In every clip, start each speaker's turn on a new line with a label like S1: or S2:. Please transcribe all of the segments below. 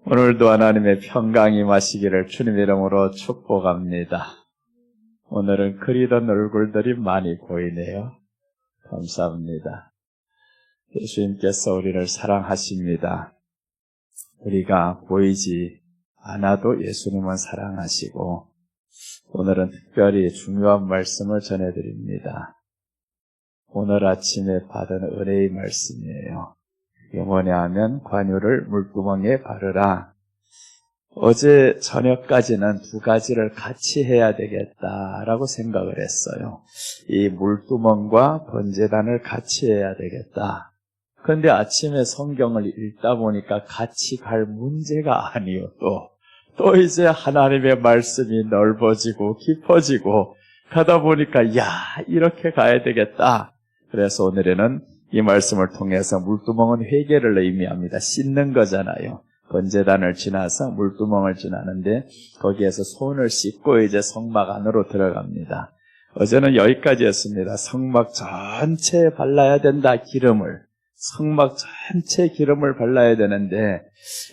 S1: 오늘도 하나님의 평강이 임하시기를 주님의 이름으로 축복합니다. 오늘은 그리던 얼굴들이 많이 보이네요. 감사합니다. 예수님께서 우리를 사랑하십니다. 우리가 보이지 않아도 예수님은 사랑하시고, 오늘은 특별히 중요한 말씀을 전해드립니다. 오늘 아침에 받은 은혜의 말씀이에요. 이게 뭐냐 하면 관유를 물구멍에 바르라. 어제 저녁까지는 두 가지를 같이 해야 되겠다라고 생각을 했어요. 이 물두멍과 번제단을 같이 해야 되겠다. 그런데 아침에 성경을 읽다 보니까 같이 갈 문제가 아니요. 또 이제 하나님의 말씀이 넓어지고 깊어지고 가다 보니까 이렇게 가야 되겠다. 그래서 오늘에는 이 말씀을 통해서 물두멍은 회개를 의미합니다. 씻는 거잖아요. 번제단을 지나서 물두멍을 지나는데 거기에서 손을 씻고 이제 성막 안으로 들어갑니다. 어제는 여기까지였습니다. 성막 전체에 발라야 된다, 기름을. 성막 전체에 기름을 발라야 되는데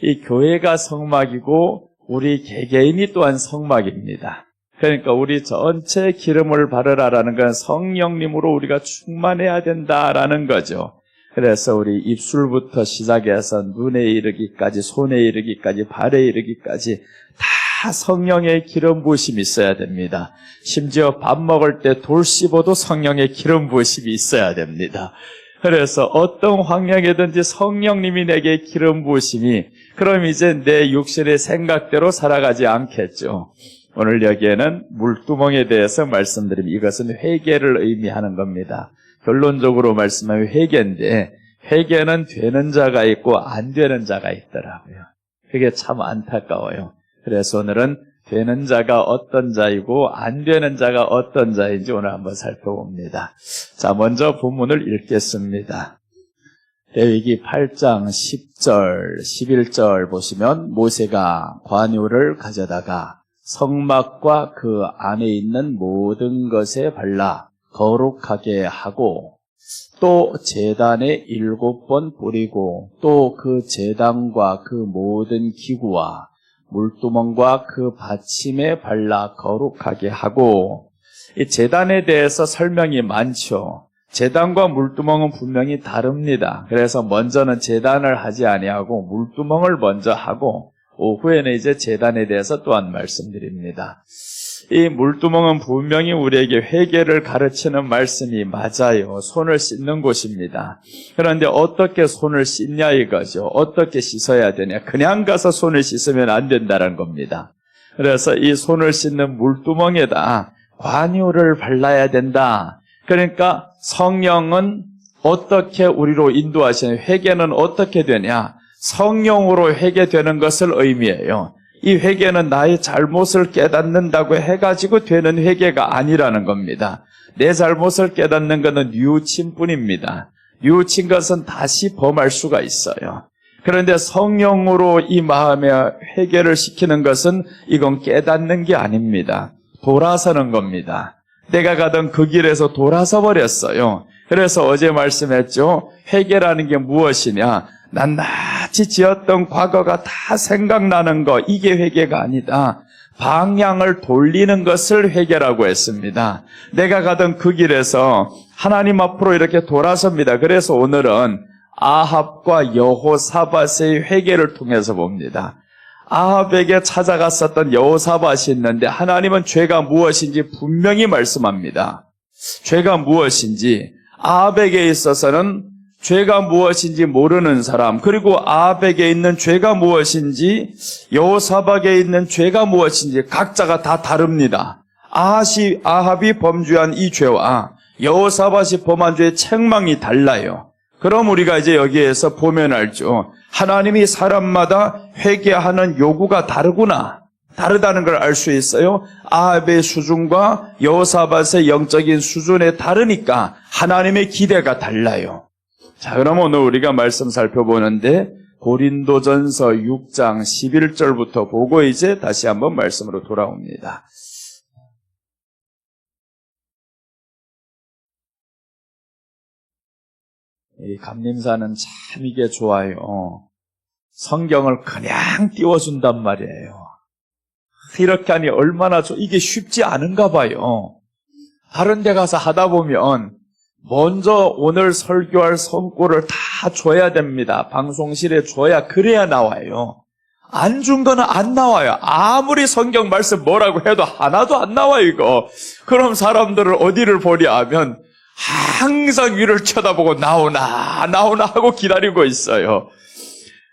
S1: 이 교회가 성막이고 우리 개개인이 또한 성막입니다. 그러니까 우리 전체 기름을 바르라라는 건 성령님으로 우리가 충만해야 된다라는 거죠. 그래서 우리 입술부터 시작해서 눈에 이르기까지, 손에 이르기까지, 발에 이르기까지 다 성령의 기름 부으심이 있어야 됩니다. 심지어 밥 먹을 때 돌 씹어도 성령의 기름 부으심이 있어야 됩니다. 그래서 어떤 환경이든지 성령님이 내게 기름 부으심이, 그럼 이제 내 육신의 생각대로 살아가지 않겠죠. 오늘 여기에는 물두멍에 대해서 말씀드립니다. 이것은 회개를 의미하는 겁니다. 결론적으로 말씀하면 회개인데, 회개는 되는 자가 있고 안 되는 자가 있더라고요. 그게 참 안타까워요. 그래서 오늘은 되는 자가 어떤 자이고 안 되는 자가 어떤 자인지 오늘 한번 살펴봅니다. 자, 먼저 본문을 읽겠습니다. 레위기 8장 10절, 11절 보시면 모세가 관유를 가져다가 성막과 그 안에 있는 모든 것에 발라 거룩하게 하고, 또 제단에 7번 뿌리고, 또 그 제단과 그 모든 기구와 물두멍과 그 받침에 발라 거룩하게 하고. 이 제단에 대해서 설명이 많죠. 제단과 물두멍은 분명히 다릅니다. 그래서 먼저는 제단을 하지 아니하고 물두멍을 먼저 하고 오후에는 이제 제단에 대해서 또한 말씀드립니다. 이 물두멍은 분명히 우리에게 회개를 가르치는 말씀이 맞아요. 손을 씻는 곳입니다. 그런데 어떻게 손을 씻냐 이거죠. 어떻게 씻어야 되냐. 그냥 가서 손을 씻으면 안 된다는 겁니다. 그래서 이 손을 씻는 물두멍에다 관유를 발라야 된다. 그러니까 성령은 어떻게 우리로 인도하시는, 회개는 어떻게 되냐. 성령으로 회개되는 것을 의미해요. 이 회개는 나의 잘못을 깨닫는다고 해가지고 되는 회개가 아니라는 겁니다. 내 잘못을 깨닫는 것은 뉘우침뿐입니다. 뉘우친 것은 다시 범할 수가 있어요. 그런데 성령으로 이 마음에 회개를 시키는 것은 이건 깨닫는 게 아닙니다. 돌아서는 겁니다. 내가 가던 그 길에서 돌아서 버렸어요. 그래서 어제 말씀했죠. 회개라는 게 무엇이냐. 낱낱이 지었던 과거가 다 생각나는 거, 이게 회개가 아니다. 방향을 돌리는 것을 회개라고 했습니다. 내가 가던 그 길에서 하나님 앞으로 이렇게 돌아섭니다. 그래서 오늘은 아합과 여호사밧의 회개를 통해서 봅니다. 아합에게 찾아갔었던 여호사밧이 있는데 하나님은 죄가 무엇인지 분명히 말씀합니다. 죄가 무엇인지, 아합에게 있어서는 죄가 무엇인지 모르는 사람, 그리고 아합에게 있는 죄가 무엇인지, 여호사밧에 있는 죄가 무엇인지 각자가 다 다릅니다. 아합이 범죄한 이 죄와 여호사밧이 범한 죄의 책망이 달라요. 그럼 우리가 이제 여기에서 보면 알죠. 하나님이 사람마다 회개하는 요구가 다르다는 걸 알 수 있어요. 아합의 수준과 여호사밧의 영적인 수준에 다르니까 하나님의 기대가 달라요. 자, 그럼 오늘 우리가 말씀 살펴보는데 고린도전서 6장 11절부터 보고 이제 다시 한번 말씀으로 돌아옵니다. 이 감림사는 참 이게 좋아요. 성경을 그냥 띄워준단 말이에요. 이렇게 하니 얼마나 이게 쉽지 않은가 봐요. 다른 데 가서 하다 보면 먼저 오늘 설교할 성구를 다 줘야 됩니다. 방송실에 줘야 그래야 나와요. 안 준 거는 안 나와요. 아무리 성경 말씀 뭐라고 해도 하나도 안 나와요, 이거. 그럼 사람들을 어디를 보려 하면 항상 위를 쳐다보고 나오나 하고 기다리고 있어요.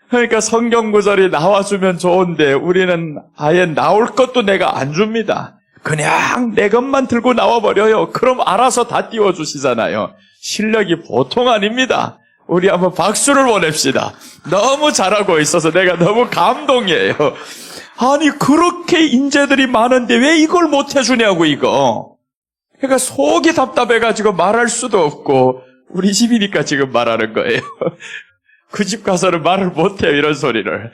S1: 그러니까 성경 구절이 나와주면 좋은데 우리는 아예 나올 것도 내가 안 줍니다. 그냥 내 것만 들고 나와버려요. 그럼 알아서 다 띄워주시잖아요. 실력이 보통 아닙니다. 우리 한번 박수를 보냅시다. 너무 잘하고 있어서 내가 너무 감동이에요. 아니 그렇게 인재들이 많은데 왜 이걸 못 해주냐고 이거. 그러니까 속이 답답해가지고 말할 수도 없고 우리 집이니까 지금 말하는 거예요. 그 집 가서는 말을 못해요, 이런 소리를.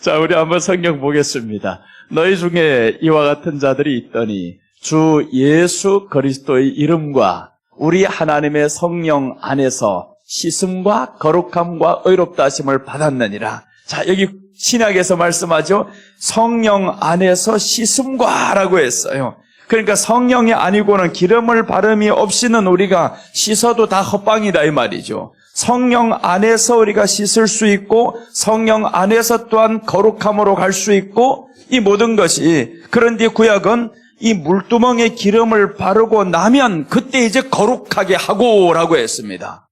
S1: 자, 우리 한번 성경 보겠습니다. 너희 중에 이와 같은 자들이 있더니 주 예수 그리스도의 이름과 우리 하나님의 성령 안에서 씻음과 거룩함과 의롭다 하심을 받았느니라. 자, 여기 신약에서 말씀하죠. 성령 안에서 씻음과 라고 했어요. 그러니까 성령이 아니고는 기름을 바름이 없이는 우리가 씻어도 다 헛방이다 이 말이죠. 성령 안에서 우리가 씻을 수 있고 성령 안에서 또한 거룩함으로 갈 수 있고 이 모든 것이, 그런데 구약은 이 물두멍에 기름을 바르고 나면 그때 이제 거룩하게 하고라고 했습니다.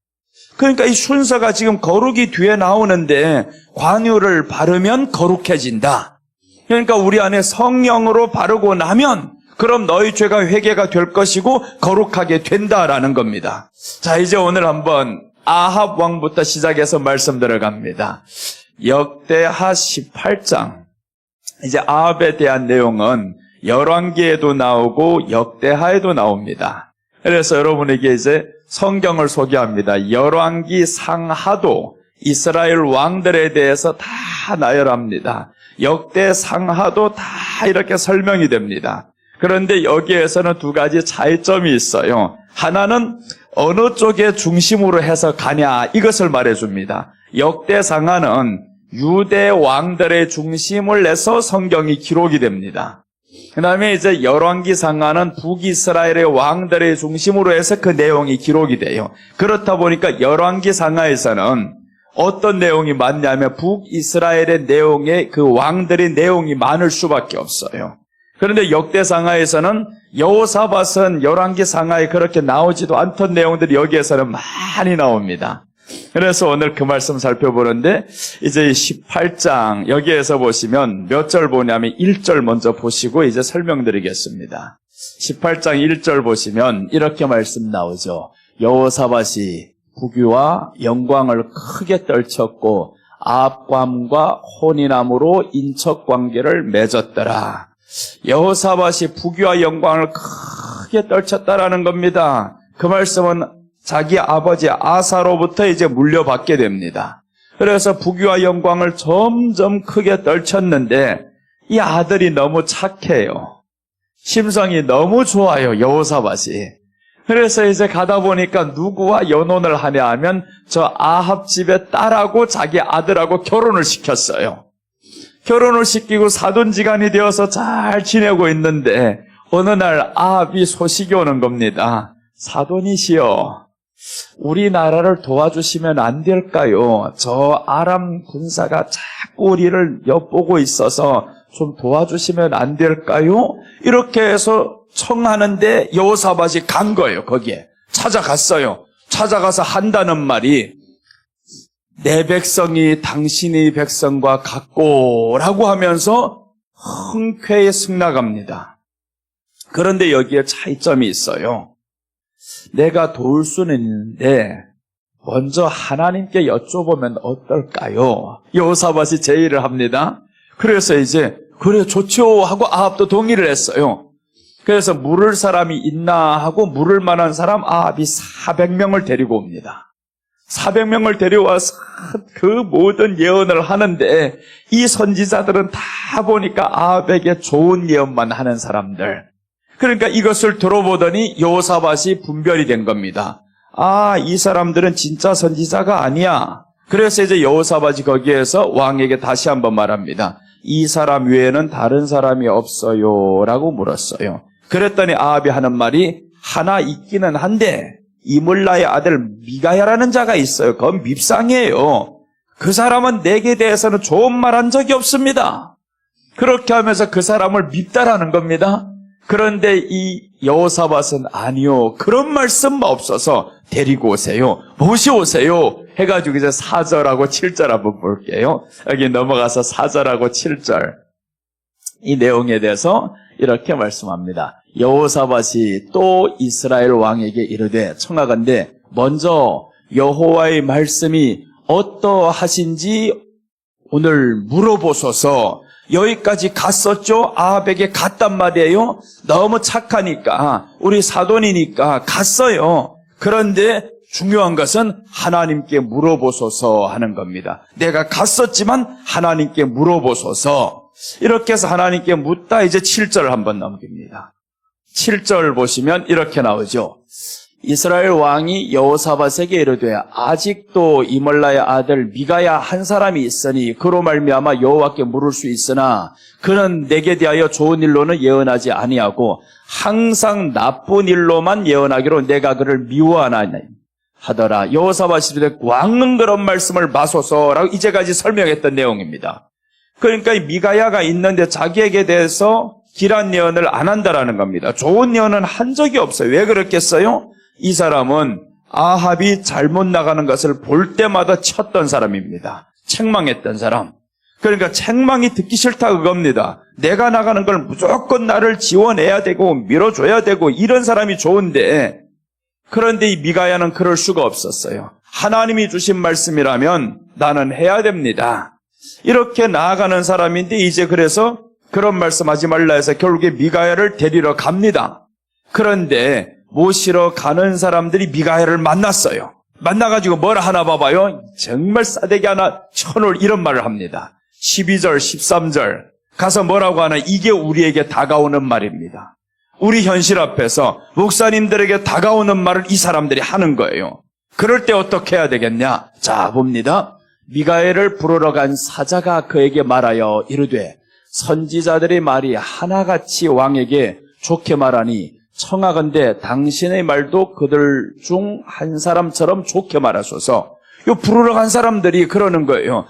S1: 그러니까 이 순서가 지금 거룩이 뒤에 나오는데 관유를 바르면 거룩해진다. 그러니까 우리 안에 성령으로 바르고 나면 그럼 너희 죄가 회개가 될 것이고 거룩하게 된다라는 겁니다. 자, 이제 오늘 한번 아합 왕부터 시작해서 말씀 들어갑니다. 역대하 18장. 이제 아합에 대한 내용은 열왕기에도 나오고 역대하에도 나옵니다. 그래서 여러분에게 이제 성경을 소개합니다. 열왕기 상하도 이스라엘 왕들에 대해서 다 나열합니다. 역대 상하도 다 이렇게 설명이 됩니다. 그런데 여기에서는 두 가지 차이점이 있어요. 하나는 어느 쪽에 중심으로 해서 가냐 이것을 말해줍니다. 역대 상하는 유대 왕들의 중심을 내서 성경이 기록이 됩니다. 그 다음에 이제 열왕기 상하는 북이스라엘의 왕들의 중심으로 해서 그 내용이 기록이 돼요. 그렇다 보니까 열왕기 상하에서는 어떤 내용이 많냐면 북이스라엘의 내용에 그 왕들의 내용이 많을 수밖에 없어요. 그런데 역대 상하에서는 여호사밧은 열왕기 상하에 그렇게 나오지도 않던 내용들이 여기에서는 많이 나옵니다. 그래서 오늘 그 말씀 살펴보는데 이제 18장 여기에서 보시면 몇 절 보냐면 1절 먼저 보시고 이제 설명드리겠습니다. 18장 1절 보시면 이렇게 말씀 나오죠. 여호사밧이 부귀와 영광을 크게 떨쳤고 아합과 혼인함으로 인척관계를 맺었더라. 여호사밧이 부귀와 영광을 크게 떨쳤다라는 겁니다. 그 말씀은 자기 아버지 아사로부터 이제 물려받게 됩니다. 그래서 부귀와 영광을 점점 크게 떨쳤는데 이 아들이 너무 착해요. 심성이 너무 좋아요, 여호사밧이. 그래서 이제 가다 보니까 누구와 연혼을 하냐 하면 저 아합 집의 딸하고 자기 아들하고 결혼을 시켰어요. 결혼을 시키고 사돈지간이 되어서 잘 지내고 있는데 어느 날 아합이 소식이 오는 겁니다. 사돈이시여, 우리나라를 도와주시면 안 될까요? 저 아람 군사가 자꾸 우리를 엿보고 있어서 좀 도와주시면 안 될까요? 이렇게 해서 청하는데 여호사밧이 간 거예요. 거기에 찾아갔어요. 찾아가서 한다는 말이 내 백성이 당신의 백성과 같고라고 하면서 흔쾌히 승낙합니다. 그런데 여기에 차이점이 있어요. 내가 도울 수는 있는데 먼저 하나님께 여쭤보면 어떨까요? 여호사밧이 제의를 합니다. 그래서 이제 그래 좋죠 하고 아합도 동의를 했어요. 그래서 물을 사람이 있나 하고 물을 만한 사람 아합이 400명을 데리고 옵니다. 400명을 데려와서 그 모든 예언을 하는데 이 선지자들은 다 보니까 아합에게 좋은 예언만 하는 사람들. 그러니까 이것을 들어보더니 여호사밧이 분별이 된 겁니다. 아, 이 사람들은 진짜 선지자가 아니야. 그래서 이제 여호사밧이 거기에서 왕에게 다시 한번 말합니다. 이 사람 외에는 다른 사람이 없어요 라고 물었어요. 그랬더니 아합이 하는 말이 하나 있기는 한데 이물라의 아들 미가야라는 자가 있어요. 그건 밉상이에요. 그 사람은 내게 대해서는 좋은 말 한 적이 없습니다. 그렇게 하면서 그 사람을 밉다라는 겁니다. 그런데 이 여호사밧은 아니요, 그런 말씀 없어서 데리고 오세요, 모셔오세요 해가지고 이제 4절하고 7절 한번 볼게요. 여기 넘어가서 4절하고 7절 이 내용에 대해서 이렇게 말씀합니다. 여호사밧이 또 이스라엘 왕에게 이르되 청하건대 먼저 여호와의 말씀이 어떠하신지 오늘 물어보소서. 여기까지 갔었죠? 아합에게 갔단 말이에요. 너무 착하니까, 우리 사돈이니까 갔어요. 그런데 중요한 것은 하나님께 물어보소서 하는 겁니다. 내가 갔었지만 하나님께 물어보소서. 이렇게 해서 하나님께 묻다 이제 7절을 한번 넘깁니다. 7절 보시면 이렇게 나오죠. 이스라엘 왕이 여호사밧에게 이르되 아직도 이몰라의 아들 미가야 한 사람이 있으니 그로 말미암아 여호와께 물을 수 있으나 그는 내게 대하여 좋은 일로는 예언하지 아니하고 항상 나쁜 일로만 예언하기로 내가 그를 미워하나니 하더라. 여호사밧이 이르되 왕은 그런 말씀을 마소서라고 이제까지 설명했던 내용입니다. 그러니까 이 미가야가 있는데 자기에게 대해서 길한 예언을 안 한다라는 겁니다. 좋은 예언은 한 적이 없어요. 왜 그렇겠어요? 이 사람은 아합이 잘못 나가는 것을 볼 때마다 쳤던 사람입니다. 책망했던 사람. 그러니까 책망이 듣기 싫다 그겁니다. 내가 나가는 걸 무조건 나를 지원해야 되고 밀어줘야 되고 이런 사람이 좋은데, 그런데 이 미가야는 그럴 수가 없었어요. 하나님이 주신 말씀이라면 나는 해야 됩니다. 이렇게 나아가는 사람인데 이제 그래서 그런 말씀하지 말라 해서 결국에 미가야를 데리러 갑니다. 그런데 모시러 가는 사람들이 미가야를 만났어요. 만나가지고 뭘 하나 봐봐요. 정말 싸대기 하나 쳐놓을 이런 말을 합니다. 12절, 13절 가서 뭐라고 하나, 이게 우리에게 다가오는 말입니다. 우리 현실 앞에서 목사님들에게 다가오는 말을 이 사람들이 하는 거예요. 그럴 때 어떻게 해야 되겠냐? 자, 봅니다. 미가야를 부르러 간 사자가 그에게 말하여 이르되 선지자들의 말이 하나같이 왕에게 좋게 말하니 청하건대 당신의 말도 그들 중 한 사람처럼 좋게 말하소서. 요 부르러 간 사람들이 그러는 거예요.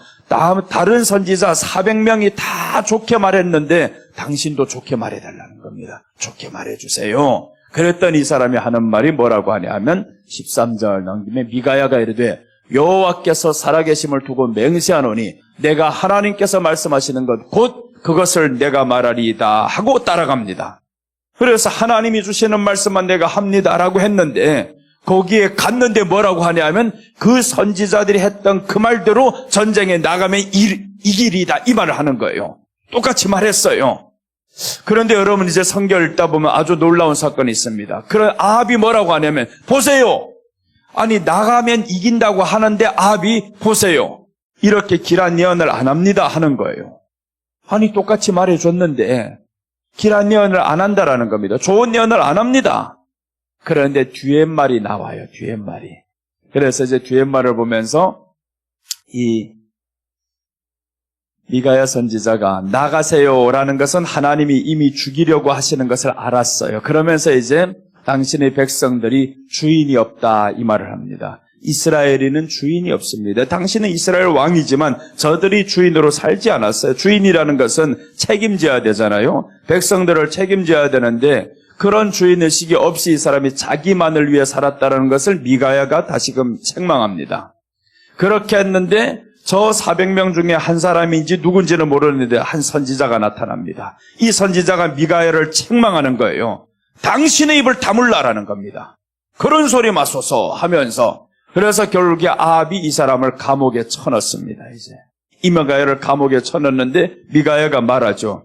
S1: 다른 선지자 400명이 다 좋게 말했는데 당신도 좋게 말해달라는 겁니다. 좋게 말해주세요. 그랬더니 이 사람이 하는 말이 뭐라고 하냐 하면 13절 넘김에 미가야가 이르되 여호와께서 살아계심을 두고 맹세하노니 내가 하나님께서 말씀하시는 것 곧 그것을 내가 말하리이다 하고 따라갑니다. 그래서 하나님이 주시는 말씀만 내가 합니다라고 했는데 거기에 갔는데 뭐라고 하냐면 그 선지자들이 했던 그 말대로 전쟁에 나가면 이기리다 이 말을 하는 거예요. 똑같이 말했어요. 그런데 여러분 이제 성경을 읽다 보면 아주 놀라운 사건이 있습니다. 그런 아합이 뭐라고 하냐면 보세요. 아니 나가면 이긴다고 하는데 아합이 보세요. 이렇게 길한 예언을 안 합니다 하는 거예요. 아니 똑같이 말해줬는데 길한 예언을 안 한다라는 겁니다. 좋은 예언을 안 합니다. 그런데 뒤에말이 나와요. 뒤에말이. 그래서 이제 뒤에말을 보면서 이 미가야 선지자가 나가세요라는 것은 하나님이 이미 죽이려고 하시는 것을 알았어요. 그러면서 이제 당신의 백성들이 주인이 없다 이 말을 합니다. 이스라엘에는 주인이 없습니다. 당신은 이스라엘 왕이지만 저들이 주인으로 살지 않았어요. 주인이라는 것은 책임져야 되잖아요. 백성들을 책임져야 되는데 그런 주인의식이 없이 이 사람이 자기만을 위해 살았다는 것을 미가야가 다시금 책망합니다. 그렇게 했는데 저 400명 중에 한 사람인지 누군지는 모르는데 한 선지자가 나타납니다. 이 선지자가 미가야를 책망하는 거예요. 당신의 입을 다물라라는 겁니다. 그런 소리 마소서 하면서 그래서 결국에 아합이 이 사람을 감옥에 쳐넣습니다. 이제 이 미가야를 감옥에 쳐넣는데 미가야가 말하죠.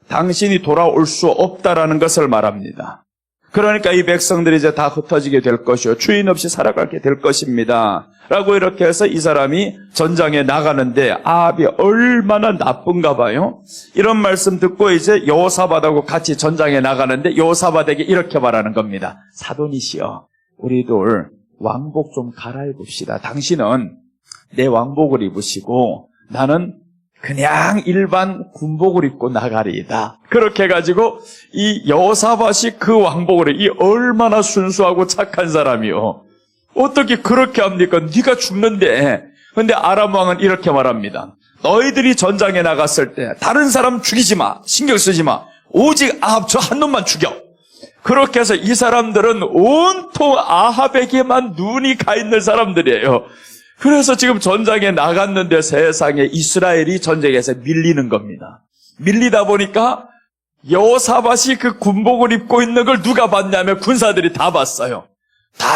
S1: 당신이 돌아올 수 없다라는 것을 말합니다. 그러니까 이 백성들이 이제 다 흩어지게 될 것이요 주인 없이 살아가게 될 것입니다. 라고 이렇게 해서 이 사람이 전장에 나가는데 아합이 얼마나 나쁜가 봐요. 이런 말씀 듣고 이제 여호사밧하고 같이 전장에 나가는데 여호사밧에게 이렇게 말하는 겁니다. 사돈이시여, 우리들 왕복 좀 갈아입읍시다. 당신은 내 왕복을 입으시고 나는 그냥 일반 군복을 입고 나가리이다. 그렇게 해가지고 이 여호사밧이 그 왕복을, 이 얼마나 순수하고 착한 사람이요. 어떻게 그렇게 합니까? 네가 죽는데. 근데 아람 왕은 이렇게 말합니다. 너희들이 전장에 나갔을 때 다른 사람 죽이지 마. 신경 쓰지 마. 오직 아합 저 한 놈만 죽여. 그렇게 해서 이 사람들은 온통 아합에게만 눈이 가 있는 사람들이에요. 그래서 지금 전장에 나갔는데 세상에 이스라엘이 전쟁에서 밀리는 겁니다. 밀리다 보니까 여호사밧이 그 군복을 입고 있는 걸 누가 봤냐면 군사들이 다 봤어요. 다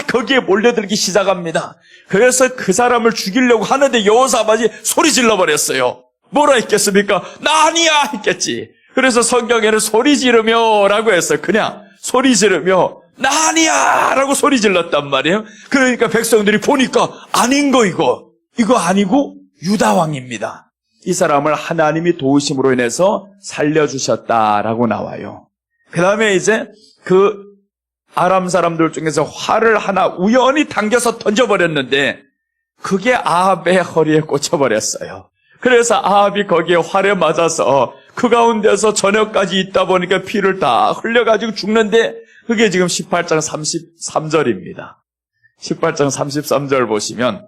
S1: 거기에 몰려들기 시작합니다. 그래서 그 사람을 죽이려고 하는데 여호사밧이 소리 질러버렸어요. 뭐라 했겠습니까? 나 아니야 했겠지. 그래서 성경에는 소리 지르며 라고 했어요. 그냥 소리 지르며 나 아니야 라고 소리 질렀단 말이에요. 그러니까 백성들이 보니까 아닌 거 이거 아니고 유다왕입니다. 이 사람을 하나님이 도우심으로 인해서 살려주셨다라고 나와요. 그 다음에 이제 그 아람 사람들 중에서 활을 하나 우연히 당겨서 던져버렸는데 그게 아합의 허리에 꽂혀버렸어요. 그래서 아합이 거기에 활에 맞아서 그 가운데서 저녁까지 있다 보니까 피를 다 흘려가지고 죽는데 그게 지금 18장 33절입니다. 18장 33절 보시면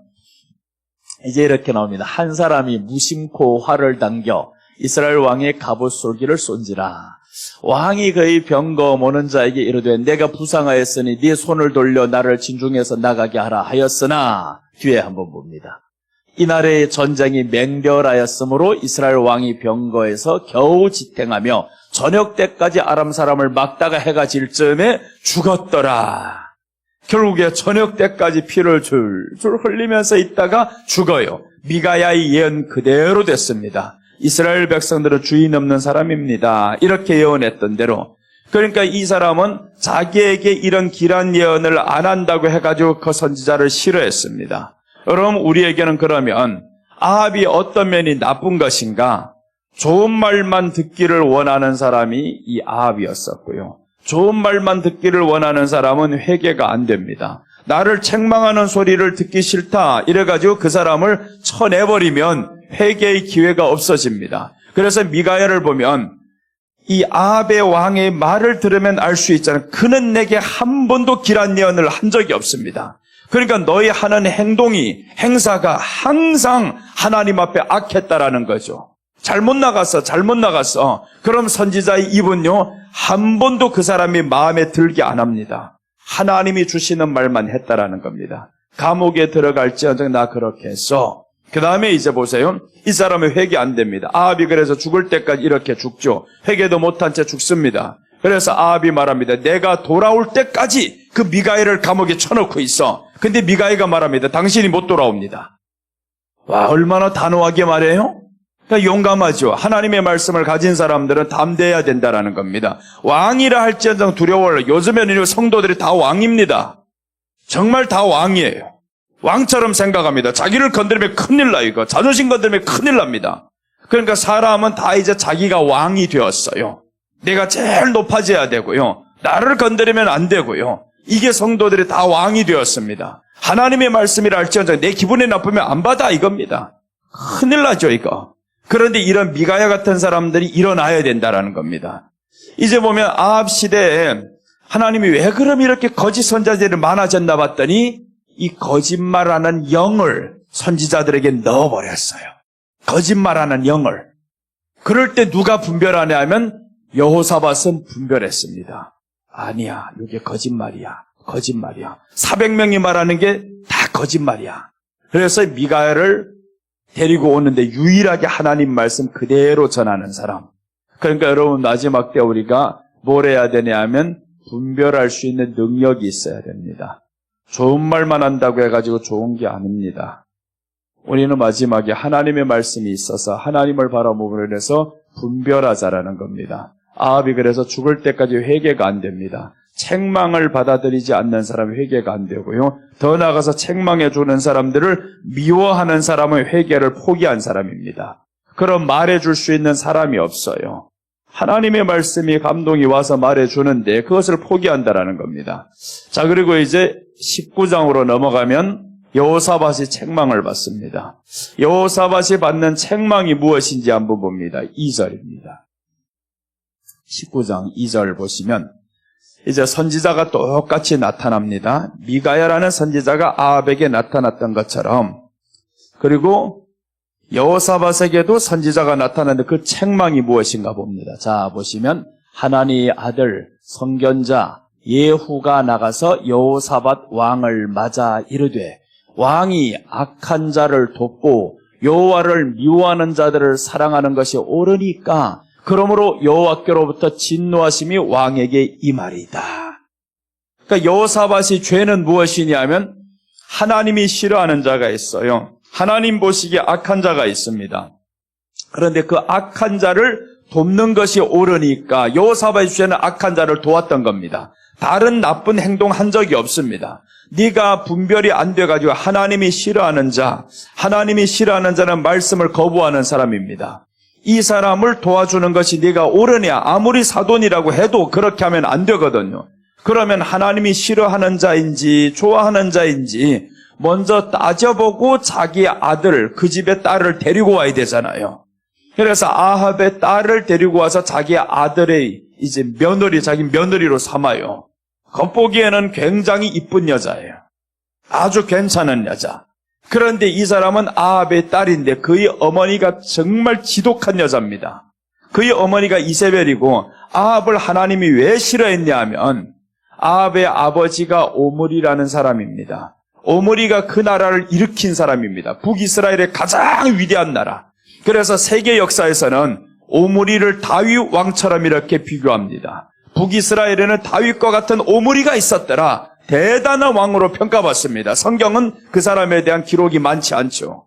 S1: 이제 이렇게 나옵니다. 한 사람이 무심코 활을 당겨 이스라엘 왕의 갑옷 솔기를 쏜지라. 왕이 그의 병거 모는 자에게 이르되 내가 부상하였으니 네 손을 돌려 나를 진중에서 나가게 하라 하였으나 뒤에 한번 봅니다. 이날의 전쟁이 맹렬하였으므로 이스라엘 왕이 병거에서 겨우 지탱하며 저녁 때까지 아람 사람을 막다가 해가 질 즈음에 죽었더라. 결국에 저녁 때까지 피를 줄줄 흘리면서 있다가 죽어요. 미가야의 예언 그대로 됐습니다. 이스라엘 백성들은 주인 없는 사람입니다. 이렇게 예언했던 대로. 그러니까 이 사람은 자기에게 이런 길한 예언을 안 한다고 해가지고 그 선지자를 싫어했습니다. 여러분 우리에게는 그러면 아합이 어떤 면이 나쁜 것인가? 좋은 말만 듣기를 원하는 사람이 이 아합이었었고요. 좋은 말만 듣기를 원하는 사람은 회개가 안 됩니다. 나를 책망하는 소리를 듣기 싫다 이래가지고 그 사람을 쳐내버리면 회개의 기회가 없어집니다. 그래서 미가야를 보면 이 아합의 왕의 말을 들으면 알 수 있잖아요. 그는 내게 한 번도 길한 예언을 한 적이 없습니다. 그러니까 너희 하는 행사가 항상 하나님 앞에 악했다라는 거죠. 잘못 나갔어. 그럼 선지자의 입은요, 한 번도 그 사람이 마음에 들게 안 합니다. 하나님이 주시는 말만 했다라는 겁니다. 감옥에 들어갈지언정 나 그렇게 했어. 그 다음에 이제 보세요. 이 사람은 회개 안 됩니다. 아합이 그래서 죽을 때까지 이렇게 죽죠. 회개도 못한 채 죽습니다. 그래서 아합이 말합니다. 내가 돌아올 때까지 그 미가야를 감옥에 쳐놓고 있어. 근데 미가야가 말합니다. 당신이 못 돌아옵니다. 와, 얼마나 단호하게 말해요? 그러니까 용감하죠. 하나님의 말씀을 가진 사람들은 담대해야 된다는 겁니다. 왕이라 할지언정 두려워라. 요즘에는 성도들이 다 왕입니다. 정말 다 왕이에요. 왕처럼 생각합니다. 자기를 건드리면 큰일 나 이거. 자존심 건드리면 큰일 납니다. 그러니까 사람은 다 이제 자기가 왕이 되었어요. 내가 제일 높아져야 되고요. 나를 건드리면 안 되고요. 이게 성도들이 다 왕이 되었습니다. 하나님의 말씀이라 할지언정 내 기분이 나쁘면 안 받아 이겁니다. 큰일 나죠 이거. 그런데 이런 미가야 같은 사람들이 일어나야 된다는 겁니다. 이제 보면 아합 시대에 하나님이 왜 그럼 이렇게 거짓 선지자들이 많아졌나 봤더니 이 거짓말하는 영을 선지자들에게 넣어버렸어요. 거짓말하는 영을. 그럴 때 누가 분별하냐 하면 여호사밧은 분별했습니다. 아니야, 이게 거짓말이야. 400명이 말하는 게 다 거짓말이야. 그래서 미가야를 데리고 오는데 유일하게 하나님 말씀 그대로 전하는 사람. 그러니까 여러분 마지막 때 우리가 뭘 해야 되냐 하면 분별할 수 있는 능력이 있어야 됩니다. 좋은 말만 한다고 해가지고 좋은 게 아닙니다. 우리는 마지막에 하나님의 말씀이 있어서 하나님을 바라보므로 인해서 분별하자라는 겁니다. 아합이 그래서 죽을 때까지 회개가 안 됩니다. 책망을 받아들이지 않는 사람은 회개가 안 되고요. 더 나아가서 책망해 주는 사람들을 미워하는 사람은 회개를 포기한 사람입니다. 그럼 말해줄 수 있는 사람이 없어요. 하나님의 말씀이 감동이 와서 말해주는데 그것을 포기한다라는 겁니다. 자, 그리고 이제 19장으로 넘어가면 여호사밧이 책망을 받습니다. 여호사밧이 받는 책망이 무엇인지 한번 봅니다. 2절입니다. 19장 2절 보시면 이제 선지자가 똑같이 나타납니다. 미가야라는 선지자가 아합에게 나타났던 것처럼, 그리고 여호사밧에게도 선지자가 나타났는데 그 책망이 무엇인가 봅니다. 자, 보시면 하나니의 아들 선견자 예후가 나가서 여호사밧 왕을 맞아 이르되, 왕이 악한 자를 돕고 여호와를 미워하는 자들을 사랑하는 것이 옳으니까 그러므로 여호와께로부터 진노하심이 왕에게 임하리이다. 그러니까 여호사밧이 죄는 무엇이냐면 하나님이 싫어하는 자가 있어요. 하나님 보시기에 악한 자가 있습니다. 그런데 그 악한 자를 돕는 것이 옳으니까 여호사밧의 죄는 악한 자를 도왔던 겁니다. 다른 나쁜 행동 한 적이 없습니다. 네가 분별이 안 돼가지고 하나님이 싫어하는 자는 말씀을 거부하는 사람입니다. 이 사람을 도와주는 것이 네가 옳으냐, 아무리 사돈이라고 해도 그렇게 하면 안 되거든요. 그러면 하나님이 싫어하는 자인지 좋아하는 자인지 먼저 따져보고 자기 아들, 그 집의 딸을 데리고 와야 되잖아요. 그래서 아합의 딸을 데리고 와서 자기 아들의 이제 자기 며느리로 삼아요. 겉보기에는 굉장히 이쁜 여자예요. 아주 괜찮은 여자. 그런데 이 사람은 아합의 딸인데 그의 어머니가 정말 지독한 여자입니다. 그의 어머니가 이세벨이고, 아합을 하나님이 왜 싫어했냐 하면 아합의 아버지가 오므리라는 사람입니다. 오므리가 그 나라를 일으킨 사람입니다. 북이스라엘의 가장 위대한 나라. 그래서 세계 역사에서는 오므리를 다윗 왕처럼 이렇게 비교합니다. 북이스라엘에는 다윗과 같은 오므리가 있었더라. 대단한 왕으로 평가받습니다. 성경은 그 사람에 대한 기록이 많지 않죠.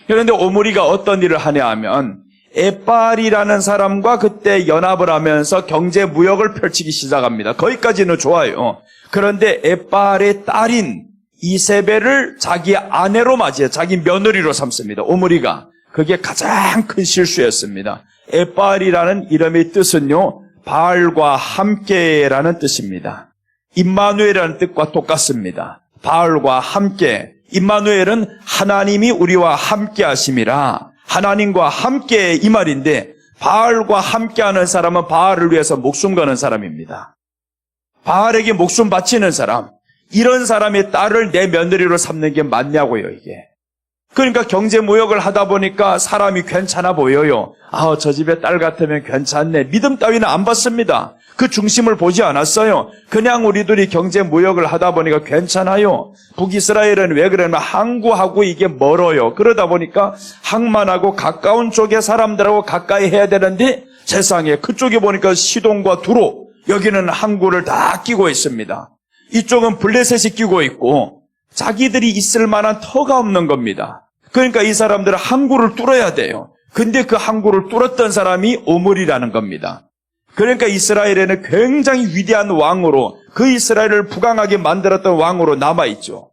S1: 그런데 오므리가 어떤 일을 하냐 하면 에빨이라는 사람과 그때 연합을 하면서 경제 무역을 펼치기 시작합니다. 거기까지는 좋아요. 그런데 에빨의 딸인 이세벨을 자기 아내로 맞이해 자기 며느리로 삼습니다. 오므리가. 그게 가장 큰 실수였습니다. 에빨이라는 이름의 뜻은요, 바알과 함께라는 뜻입니다. 임마누엘이라는 뜻과 똑같습니다. 바알과 함께. 임마누엘은 하나님이 우리와 함께 하심이라, 하나님과 함께 이 말인데, 바알과 함께하는 사람은 바알을 위해서 목숨 거는 사람입니다. 바알에게 목숨 바치는 사람, 이런 사람의 딸을 내 며느리로 삼는 게 맞냐고요, 이게. 그러니까 경제무역을 하다 보니까 사람이 괜찮아 보여요. 저 집의 딸 같으면 괜찮네. 믿음 따위는 안 받습니다. 그 중심을 보지 않았어요. 그냥 우리들이 경제무역을 하다 보니까 괜찮아요. 북이스라엘은 왜 그러냐면 항구하고 이게 멀어요. 그러다 보니까 항만하고 가까운 쪽의 사람들하고 가까이 해야 되는데, 세상에 그쪽에 보니까 시돈과 두로, 여기는 항구를 다 끼고 있습니다. 이쪽은 블레셋이 끼고 있고 자기들이 있을 만한 터가 없는 겁니다. 그러니까 이 사람들은 항구를 뚫어야 돼요. 근데 그 항구를 뚫었던 사람이 오므리라는 겁니다. 그러니까 이스라엘에는 굉장히 위대한 왕으로, 그 이스라엘을 부강하게 만들었던 왕으로 남아있죠.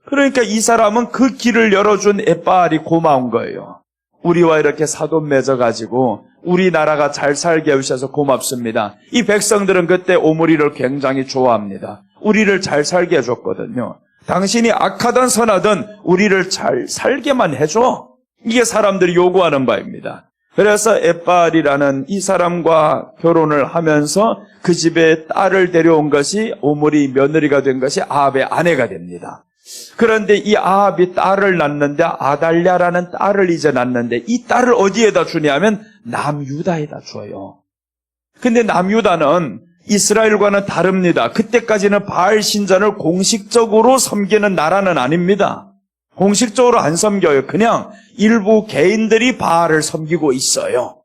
S1: 그러니까 이 사람은 그 길을 열어준 에빨이 고마운 거예요. 우리와 이렇게 사돈 맺어가지고 우리나라가 잘 살게 해주셔서 고맙습니다. 이 백성들은 그때 오므리를 굉장히 좋아합니다. 우리를 잘 살게 해줬거든요. 당신이 악하든 선하든 우리를 잘 살게만 해줘. 이게 사람들이 요구하는 바입니다. 그래서 에빨이라는 이 사람과 결혼을 하면서 그 집에 딸을 데려온 것이, 오므리 며느리가 된 것이 아합의 아내가 됩니다. 그런데 이 아합이 딸을 낳는데, 아달랴라는 딸을 이제 낳는데, 이 딸을 어디에다 주냐면 남유다에다 줘요. 근데 남유다는 이스라엘과는 다릅니다. 그때까지는 바알 신전을 공식적으로 섬기는 나라는 아닙니다. 공식적으로 안 섬겨요. 그냥 일부 개인들이 바알을 섬기고 있어요.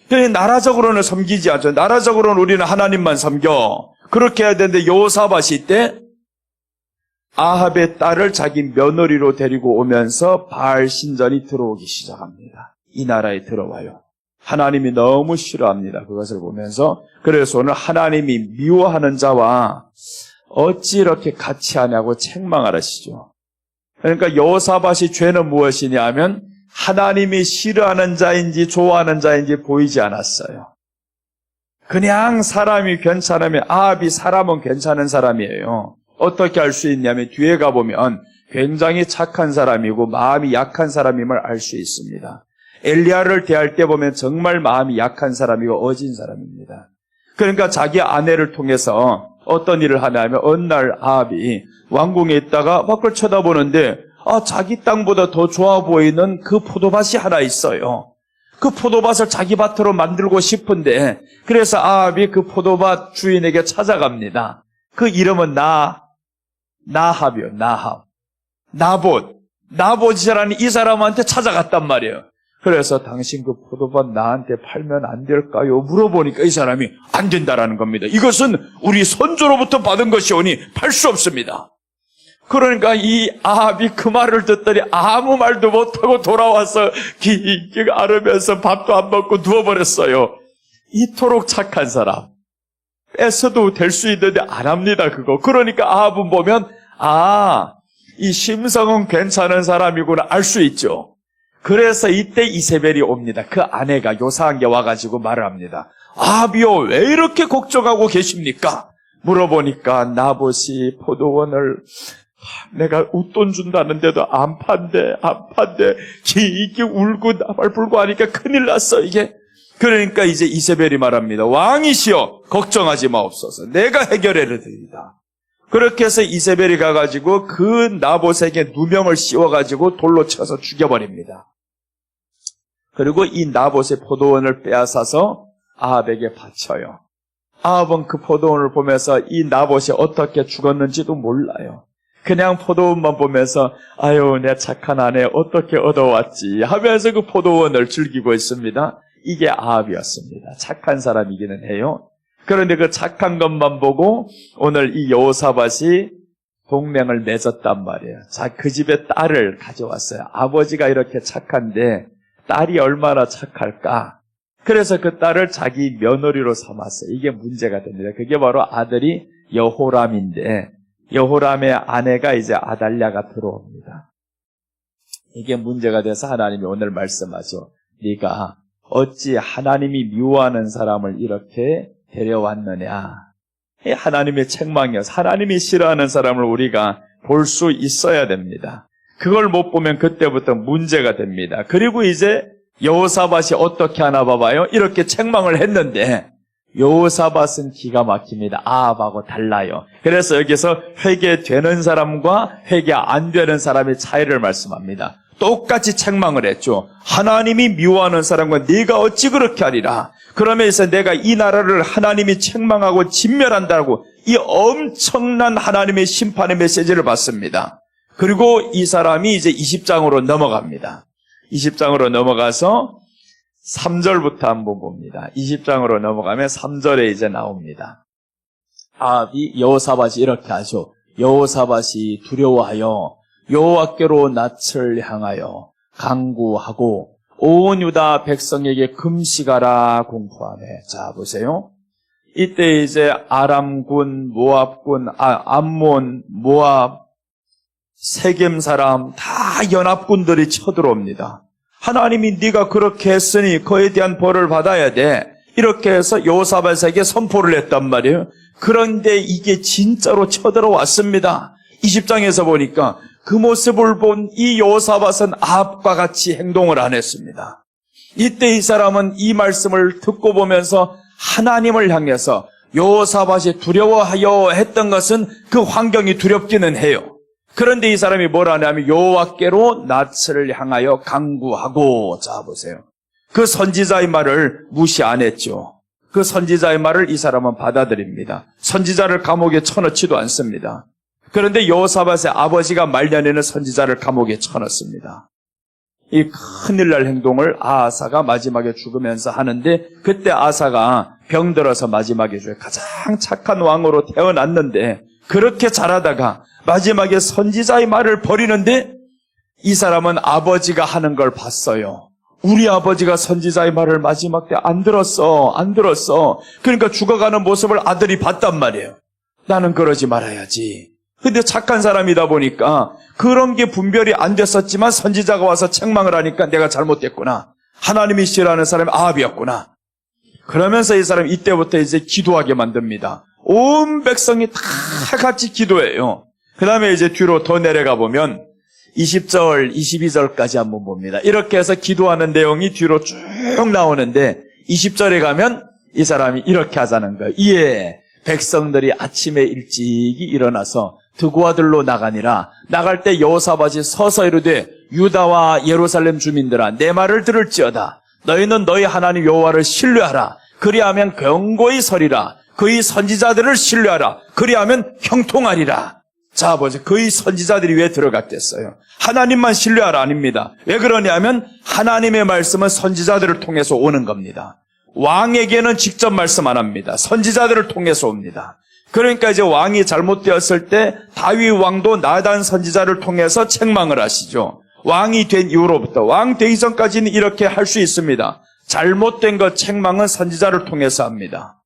S1: 그러니까 나라적으로는 섬기지 않죠. 나라적으로는 우리는 하나님만 섬겨. 그렇게 해야 되는데, 여호사밧이 때 아합의 딸을 자기 며느리로 데리고 오면서 바알 신전이 들어오기 시작합니다. 이 나라에 들어와요. 하나님이 너무 싫어합니다. 그것을 보면서. 그래서 오늘 하나님이 미워하는 자와 어찌 이렇게 같이 하냐고 책망을 하시죠. 그러니까 여호사밧이 죄는 무엇이냐 하면 하나님이 싫어하는 자인지 좋아하는 자인지 보이지 않았어요. 그냥 사람이 괜찮으면, 아합이 사람은 괜찮은 사람이에요. 어떻게 알 수 있냐면 뒤에 가보면 굉장히 착한 사람이고 마음이 약한 사람임을 알 수 있습니다. 엘리야를 대할 때 보면 정말 마음이 약한 사람이고 어진 사람입니다. 그러니까 자기 아내를 통해서 어떤 일을 하냐면 어느 날 아합이 왕궁에 있다가 밖을 쳐다보는데 자기 땅보다 더 좋아 보이는 그 포도밭이 하나 있어요. 그 포도밭을 자기 밭으로 만들고 싶은데 그래서 아합이 그 포도밭 주인에게 찾아갑니다. 그 이름은 나합이요. 나봇이라는 이 사람한테 찾아갔단 말이에요. 그래서 당신 그 포도밭 나한테 팔면 안 될까요? 물어보니까 이 사람이 안 된다라는 겁니다. 이것은 우리 선조로부터 받은 것이오니 팔 수 없습니다. 그러니까 이 아합이 그 말을 듣더니 아무 말도 못하고 돌아와서 기익 앓으면서 밥도 안 먹고 누워버렸어요. 이토록 착한 사람. 뺏어도 될 수 있는데 안 합니다, 그거. 그러니까 아합은 보면 이 심성은 괜찮은 사람이구나 알 수 있죠. 그래서 이때 이세벨이 옵니다. 그 아내가 요사한 게 와가지고 말을 합니다. 아합이요, 왜 이렇게 걱정하고 계십니까? 물어보니까 나봇이 포도원을 내가 웃돈 준다는데도 안 판대. 이게 울고 나발불고 하니까 큰일 났어, 이게. 그러니까 이제 이세벨이 말합니다. 왕이시여, 걱정하지 마옵소서. 내가 해결해 드립니다. 그렇게 해서 이세벨이 가가지고 그 나봇에게 누명을 씌워가지고 돌로 쳐서 죽여버립니다. 그리고 이 나봇의 포도원을 빼앗아서 아합에게 바쳐요. 아합은 그 포도원을 보면서 이 나봇이 어떻게 죽었는지도 몰라요. 그냥 포도원만 보면서 아유, 내 착한 아내 어떻게 얻어왔지 하면서 그 포도원을 즐기고 있습니다. 이게 아합이었습니다. 착한 사람이기는 해요. 그런데 그 착한 것만 보고 오늘 이 여호사밧이 동맹을 맺었단 말이에요. 그 집에 딸을 가져왔어요. 아버지가 이렇게 착한데 딸이 얼마나 착할까? 그래서 그 딸을 자기 며느리로 삼았어요. 이게 문제가 됩니다. 그게 바로 아들이 여호람인데 여호람의 아내가 이제 아달랴가 들어옵니다. 이게 문제가 돼서 하나님이 오늘 말씀하죠. 네가 어찌 하나님이 미워하는 사람을 이렇게 데려왔느냐. 하나님의 책망이어서 하나님이 싫어하는 사람을 우리가 볼 수 있어야 됩니다. 그걸 못 보면 그때부터 문제가 됩니다. 그리고 이제 여호사밧이 어떻게 하나 봐봐요. 이렇게 책망을 했는데 여호사밧은 기가 막힙니다. 아합하고 달라요. 그래서 여기서 회개되는 사람과 회개 안 되는 사람의 차이를 말씀합니다. 똑같이 책망을 했죠. 하나님이 미워하는 사람과 네가 어찌 그렇게 하리라. 그러면서 내가 이 나라를 하나님이 책망하고 진멸한다고 이 엄청난 하나님의 심판의 메시지를 받습니다. 그리고 이 사람이 이제 20장으로 넘어갑니다. 20장으로 넘어가서 3절부터 한번 봅니다. 20장으로 넘어가면 3절에 이제 나옵니다. 아합이 여호사밧이 이렇게 하죠. 여호사밧이 두려워하여 여호와께로 낯을 향하여 간구하고 온 유다 백성에게 금식하라 공포하네. 자, 보세요. 이때 이제 아람군, 모압군, 암몬, 모압, 세겜 사람 다 연합군들이 쳐들어옵니다. 하나님이 네가 그렇게 했으니 그에 대한 벌을 받아야 돼. 이렇게 해서 여호사밧에게 선포를 했단 말이에요. 그런데 이게 진짜로 쳐들어왔습니다. 20장에서 보니까 그 모습을 본 이 여호사밧은 아합과 같이 행동을 안 했습니다. 이때 이 사람은 이 말씀을 듣고 보면서 하나님을 향해서 여호사밧이 두려워하여 했던 것은 그 환경이 두렵기는 해요. 그런데 이 사람이 뭘 하냐면 여호와께로 낯을 향하여 간구하고. 자, 보세요. 그 선지자의 말을 무시 안 했죠. 그 선지자의 말을 이 사람은 받아들입니다. 선지자를 감옥에 쳐넣지도 않습니다. 그런데 여호사밧의 아버지가 말년에는 선지자를 감옥에 쳐넣습니다. 이 큰일 날 행동을 아하사가 마지막에 죽으면서 하는데 그때 아하사가 병들어서 마지막에 가장 착한 왕으로 태어났는데 그렇게 자라다가 마지막에 선지자의 말을 버리는데 이 사람은 아버지가 하는 걸 봤어요. 우리 아버지가 선지자의 말을 마지막 때 안 들었어. 그러니까 죽어가는 모습을 아들이 봤단 말이에요. 나는 그러지 말아야지. 근데 착한 사람이다 보니까 그런 게 분별이 안 됐었지만 선지자가 와서 책망을 하니까 내가 잘못됐구나. 하나님이 싫어하는 사람이 아합이었구나. 그러면서 이 사람이 이때부터 이제 기도하게 만듭니다. 온 백성이 다 같이 기도해요. 그 다음에 이제 뒤로 더 내려가 보면 20절, 22절까지 한번 봅니다. 이렇게 해서 기도하는 내용이 뒤로 쭉 나오는데 20절에 가면 이 사람이 이렇게 하자는 거예요. 이에 백성들이 아침에 일찍이 일어나서 드고아들로 나가니라. 나갈 때 여호사밧이 서서 이르되 유다와 예루살렘 주민들아 내 말을 들을지어다. 너희는 너희 하나님 여호와를 신뢰하라. 그리하면 견고히 서리라. 그의 선지자들을 신뢰하라. 그리하면 형통하리라. 자 보세요. 그의 선지자들이 왜 들어갔겠어요? 하나님만 신뢰하라 아닙니다. 왜 그러냐면 하나님의 말씀은 선지자들을 통해서 오는 겁니다. 왕에게는 직접 말씀 안 합니다. 선지자들을 통해서 옵니다. 그러니까 이제 왕이 잘못되었을 때 다윗 왕도 나단 선지자를 통해서 책망을 하시죠. 왕이 된 이후로부터 왕 되기 전까지는 이렇게 할 수 있습니다. 잘못된 것 책망은 선지자를 통해서 합니다.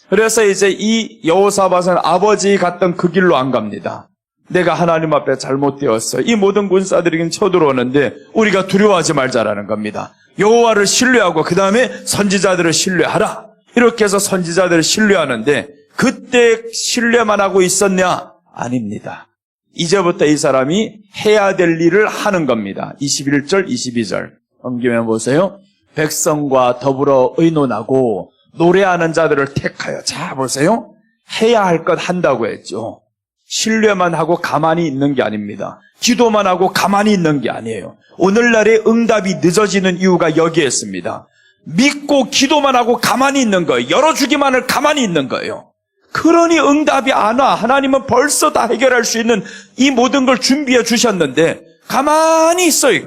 S1: 그래서 이제 이 여호사밧은 아버지 갔던 그 길로 안 갑니다. 내가 하나님 앞에 잘못되었어. 이 모든 군사들이 쳐들어오는데 우리가 두려워하지 말자라는 겁니다. 여호와를 신뢰하고 그 다음에 선지자들을 신뢰하라. 이렇게 해서 선지자들을 신뢰하는데 그때 신뢰만 하고 있었냐? 아닙니다. 이제부터 이 사람이 해야 될 일을 하는 겁니다. 21절, 22절 넘기면 보세요. 백성과 더불어 의논하고 노래하는 자들을 택하여. 자 보세요. 해야 할 것 한다고 했죠. 신뢰만 하고 가만히 있는 게 아닙니다. 기도만 하고 가만히 있는 게 아니에요. 오늘날의 응답이 늦어지는 이유가 여기에 있습니다. 믿고 기도만 하고 가만히 있는 거예요. 열어주기만을 가만히 있는 거예요. 그러니 응답이 안 와. 하나님은 벌써 다 해결할 수 있는 이 모든 걸 준비해 주셨는데 가만히 있어요.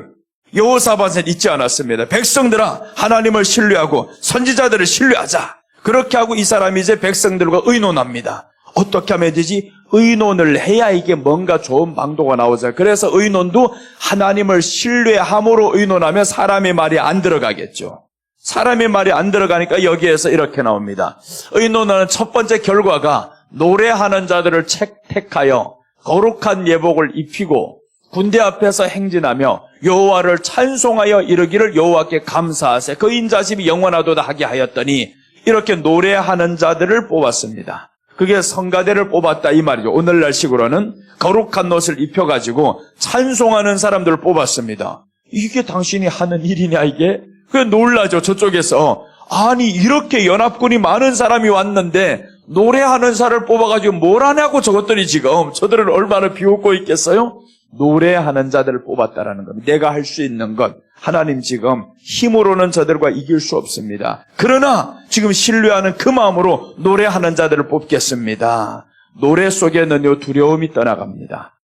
S1: 여호사밧은 잊지 않았습니다. 백성들아 하나님을 신뢰하고 선지자들을 신뢰하자. 그렇게 하고 이 사람이 이제 백성들과 의논합니다. 어떻게 하면 되지? 의논을 해야 이게 뭔가 좋은 방도가 나오죠. 그래서 의논도 하나님을 신뢰함으로 의논하면 사람의 말이 안 들어가겠죠. 사람의 말이 안 들어가니까 여기에서 이렇게 나옵니다. 의논하는 첫 번째 결과가 노래하는 자들을 택하여 거룩한 예복을 입히고 군대 앞에서 행진하며 여호와를 찬송하여 이르기를 여호와께 감사하세. 그 인자심이 영원하도다 하게 하였더니 이렇게 노래하는 자들을 뽑았습니다. 그게 성가대를 뽑았다 이 말이죠. 오늘날식으로는 거룩한 옷을 입혀가지고 찬송하는 사람들을 뽑았습니다. 이게 당신이 하는 일이냐 이게? 그게 놀라죠. 저쪽에서. 아니 이렇게 연합군이 많은 사람이 왔는데 노래하는 사람을 뽑아가지고 뭘 하냐고 저것들이 지금 저들을 얼마나 비웃고 있겠어요? 노래하는 자들을 뽑았다라는 겁니다. 내가 할 수 있는 것 하나님 지금 힘으로는 저들과 이길 수 없습니다. 그러나 지금 신뢰하는 그 마음으로 노래하는 자들을 뽑겠습니다. 노래 속에는요 두려움이 떠나갑니다.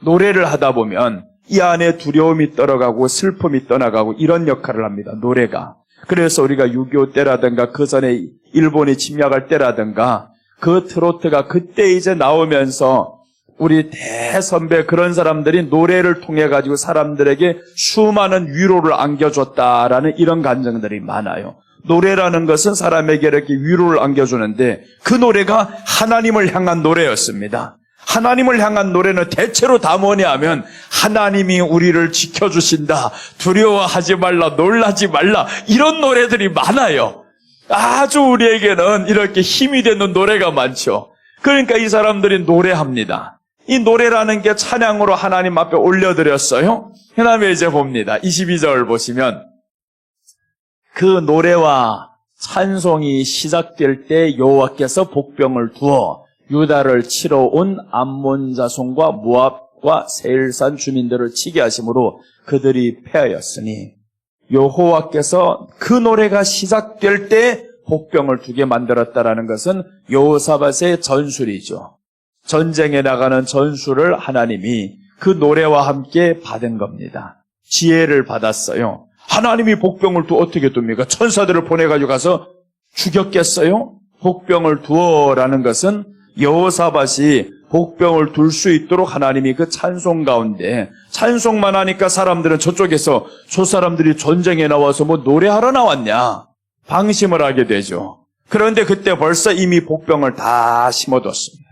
S1: 노래를 하다 보면 이 안에 두려움이 떠나가고 슬픔이 떠나가고 이런 역할을 합니다. 노래가. 그래서 우리가 6.25 때라든가 그 전에 일본이 침략할 때라든가 그 트로트가 그때 이제 나오면서 우리 대선배 그런 사람들이 노래를 통해 가지고 사람들에게 수많은 위로를 안겨줬다라는 이런 감정들이 많아요. 노래라는 것은 사람에게 이렇게 위로를 안겨주는데 그 노래가 하나님을 향한 노래였습니다. 하나님을 향한 노래는 대체로 다 뭐냐 하면 하나님이 우리를 지켜주신다. 두려워하지 말라. 놀라지 말라. 이런 노래들이 많아요. 아주 우리에게는 이렇게 힘이 되는 노래가 많죠. 그러니까 이 사람들이 노래합니다. 이 노래라는 게 찬양으로 하나님 앞에 올려드렸어요. 그 다음에 이제 봅니다. 22절 보시면 그 노래와 찬송이 시작될 때 여호와께서 복병을 두어 유다를 치러 온 암몬 자손과 모압과 세일산 주민들을 치게 하심으로 그들이 패하였으니 여호와께서 그 노래가 시작될 때 복병을 두게 만들었다라는 것은 여호사밧의 전술이죠. 전쟁에 나가는 전술을 하나님이 그 노래와 함께 받은 겁니다. 지혜를 받았어요. 하나님이 복병을 어떻게 둡니까? 천사들을 보내가지고 가서 죽였겠어요? 복병을 두어라는 것은 여호사밧이 복병을 둘 수 있도록 하나님이 그 찬송 가운데 찬송만 하니까 사람들은 저쪽에서 저 사람들이 전쟁에 나와서 뭐 노래하러 나왔냐 방심을 하게 되죠. 그런데 그때 벌써 이미 복병을 다 심어뒀습니다.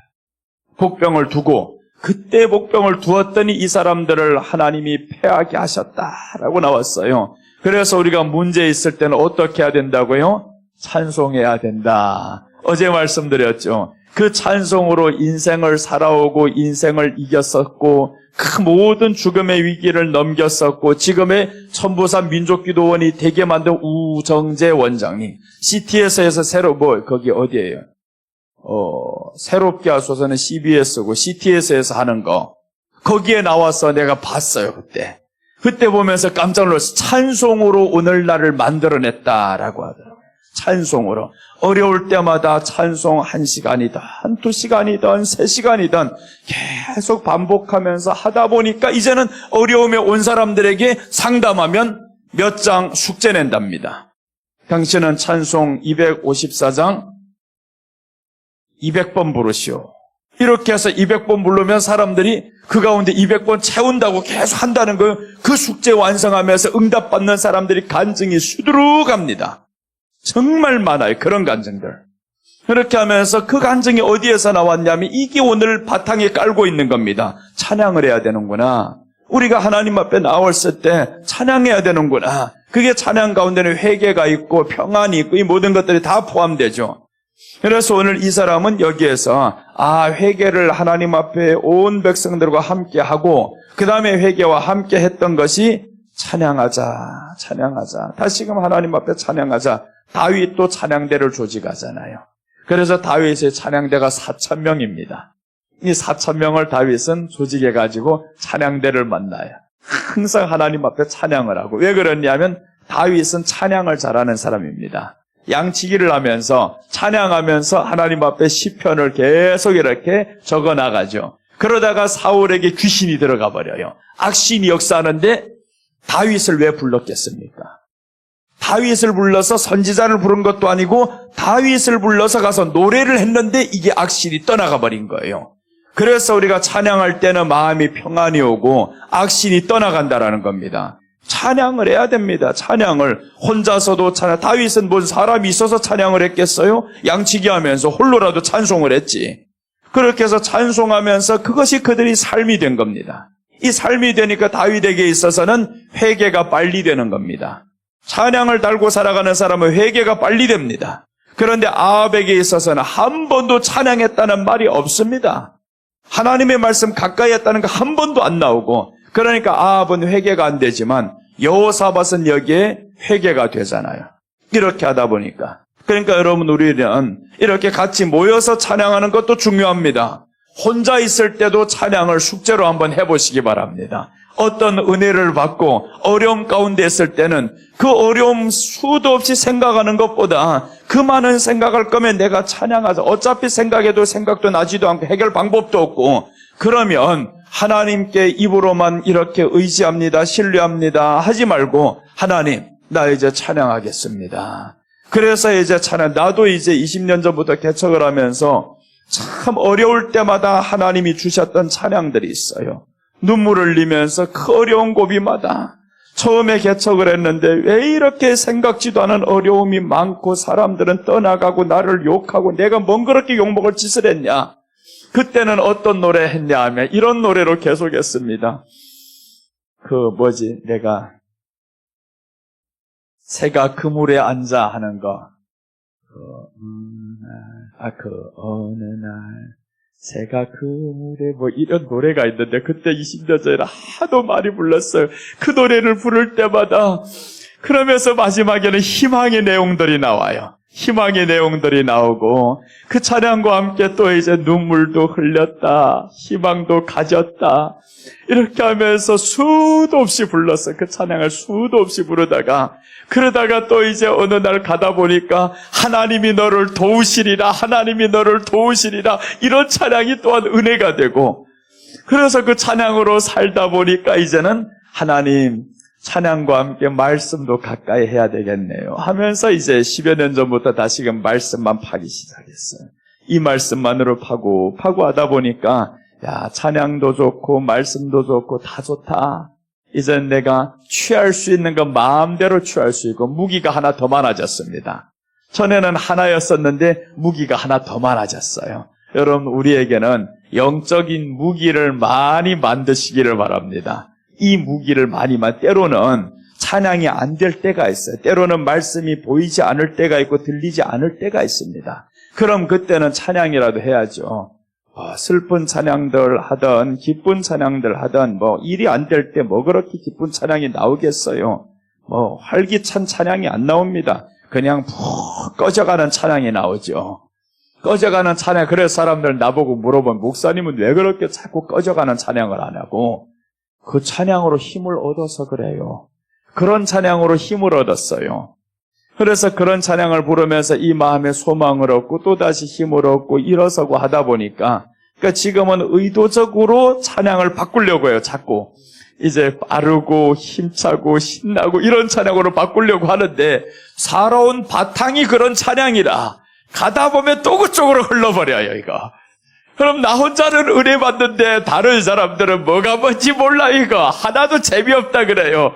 S1: 복병을 두고 그때 복병을 두었더니 이 사람들을 하나님이 패하게 하셨다라고 나왔어요. 그래서 우리가 문제 있을 때는 어떻게 해야 된다고요? 찬송해야 된다. 어제 말씀드렸죠. 그 찬송으로 인생을 살아오고 인생을 이겼었고 그 모든 죽음의 위기를 넘겼었고 지금의 천부산 민족기도원이 되게 만든 우정재 원장님 CTS에서 새로 거기 어디예요? 새롭게 하소서는 CBS고 CTS에서 하는 거 거기에 나와서 내가 봤어요. 그때 보면서 깜짝 놀랐어요. 찬송으로 오늘날을 만들어냈다라고 하더라고요. 찬송으로. 어려울 때마다 찬송 1시간이든 2시간이든 3시간이든 계속 반복하면서 하다 보니까 이제는 어려움에 온 사람들에게 상담하면 몇 장 숙제 낸답니다. 당신은 찬송 254장 200번 부르시오. 이렇게 해서 200번 부르면 사람들이 그 가운데 200번 채운다고 계속 한다는 거예요. 그 숙제 완성하면서 응답받는 사람들이 간증이 수두룩합니다. 정말 많아요. 그런 간증들. 그렇게 하면서 그 간증이 어디에서 나왔냐면 이게 오늘 바탕에 깔고 있는 겁니다. 찬양을 해야 되는구나. 우리가 하나님 앞에 나왔을 때 찬양해야 되는구나. 그게 찬양 가운데는 회개가 있고 평안이 있고 이 모든 것들이 다 포함되죠. 그래서 오늘 이 사람은 여기에서 회개를 하나님 앞에 온 백성들과 함께 하고 그 다음에 회개와 함께 했던 것이 찬양하자. 다시금 하나님 앞에 찬양하자. 다윗도 찬양대를 조직하잖아요. 그래서 다윗의 찬양대가 4,000명입니다. 이 4,000명을 다윗은 조직해가지고 찬양대를 만나요. 항상 하나님 앞에 찬양을 하고. 왜 그러냐면 다윗은 찬양을 잘하는 사람입니다. 양치기를 하면서 찬양하면서 하나님 앞에 시편을 계속 이렇게 적어나가죠. 그러다가 사울에게 귀신이 들어가 버려요. 악신이 역사하는데 다윗을 왜 불렀겠습니까? 다윗을 불러서 선지자를 부른 것도 아니고 다윗을 불러서 가서 노래를 했는데 이게 악신이 떠나가 버린 거예요. 그래서 우리가 찬양할 때는 마음이 평안이 오고 악신이 떠나간다라는 겁니다. 찬양을 해야 됩니다. 찬양을 혼자서도 다윗은 뭔 사람이 있어서 찬양을 했겠어요? 양치기 하면서 홀로라도 찬송을 했지. 그렇게 해서 찬송하면서 그것이 그들이 삶이 된 겁니다. 이 삶이 되니까 다윗에게 있어서는 회개가 빨리 되는 겁니다. 찬양을 달고 살아가는 사람은 회개가 빨리 됩니다. 그런데 아합에게 있어서는 한 번도 찬양했다는 말이 없습니다. 하나님의 말씀 가까이 했다는 거 한 번도 안 나오고 그러니까 아합은 회개가 안 되지만 여호사밧은 여기에 회개가 되잖아요. 이렇게 하다 보니까. 그러니까 여러분 우리는 이렇게 같이 모여서 찬양하는 것도 중요합니다. 혼자 있을 때도 찬양을 숙제로 한번 해보시기 바랍니다. 어떤 은혜를 받고 어려움 가운데 있을 때는 그 어려움 수도 없이 생각하는 것보다 그 많은 생각할 거면 내가 찬양하자. 어차피 생각해도 생각도 나지도 않고 해결 방법도 없고 그러면 하나님께 입으로만 이렇게 의지합니다. 신뢰합니다. 하지 말고 하나님 나 이제 찬양하겠습니다. 그래서 이제 나도 이제 20년 전부터 개척을 하면서 참 어려울 때마다 하나님이 주셨던 찬양들이 있어요. 눈물을 흘리면서 그 어려운 고비마다 처음에 개척을 했는데 왜 이렇게 생각지도 않은 어려움이 많고 사람들은 떠나가고 나를 욕하고 내가 뭔 그렇게 욕먹을 짓을 했냐. 그때는 어떤 노래 했냐 하면 이런 노래로 계속했습니다. 내가 새가 그물에 앉아 하는 거. 어느 날 새가 그물에 이런 노래가 있는데 그때 20년 전에 하도 많이 불렀어요. 그 노래를 부를 때마다 그러면서 마지막에는 희망의 내용들이 나와요. 희망의 내용들이 나오고 그 찬양과 함께 또 이제 눈물도 흘렸다. 희망도 가졌다. 이렇게 하면서 수도 없이 불렀어요. 그 찬양을 수도 없이 부르다가 그러다가 또 이제 어느 날 가다 보니까 하나님이 너를 도우시리라. 하나님이 너를 도우시리라. 이런 찬양이 또한 은혜가 되고 그래서 그 찬양으로 살다 보니까 이제는 하나님 찬양과 함께 말씀도 가까이 해야 되겠네요 하면서 이제 10여 년 전부터 다시금 말씀만 파기 시작했어요. 이 말씀만으로 파고 하다 보니까 찬양도 좋고 말씀도 좋고 다 좋다. 이젠 내가 취할 수 있는 건 마음대로 취할 수 있고 무기가 하나 더 많아졌습니다. 전에는 하나였었는데 무기가 하나 더 많아졌어요. 여러분 우리에게는 영적인 무기를 많이 만드시기를 바랍니다. 이 무기를 때로는 찬양이 안 될 때가 있어요. 때로는 말씀이 보이지 않을 때가 있고 들리지 않을 때가 있습니다. 그럼 그때는 찬양이라도 해야죠. 슬픈 찬양들 하던 기쁜 찬양들 하던 일이 안 될 때 그렇게 기쁜 찬양이 나오겠어요. 활기찬 찬양이 안 나옵니다. 그냥 푹 꺼져가는 찬양이 나오죠. 꺼져가는 찬양. 그래서 사람들 나보고 물어본 목사님은 왜 그렇게 자꾸 꺼져가는 찬양을 안 하고, 그 찬양으로 힘을 얻어서 그래요. 그런 찬양으로 힘을 얻었어요. 그래서 그런 찬양을 부르면서 이 마음에 소망을 얻고 또다시 힘을 얻고 일어서고 하다 보니까, 그러니까 지금은 의도적으로 찬양을 바꾸려고 해요. 자꾸 이제 빠르고 힘차고 신나고 이런 찬양으로 바꾸려고 하는데, 살아온 바탕이 그런 찬양이라 가다 보면 또 그쪽으로 흘러버려요. 이거 그럼 나 혼자는 은혜 받는데 다른 사람들은 뭐가 뭔지 몰라. 이거 하나도 재미없다 그래요.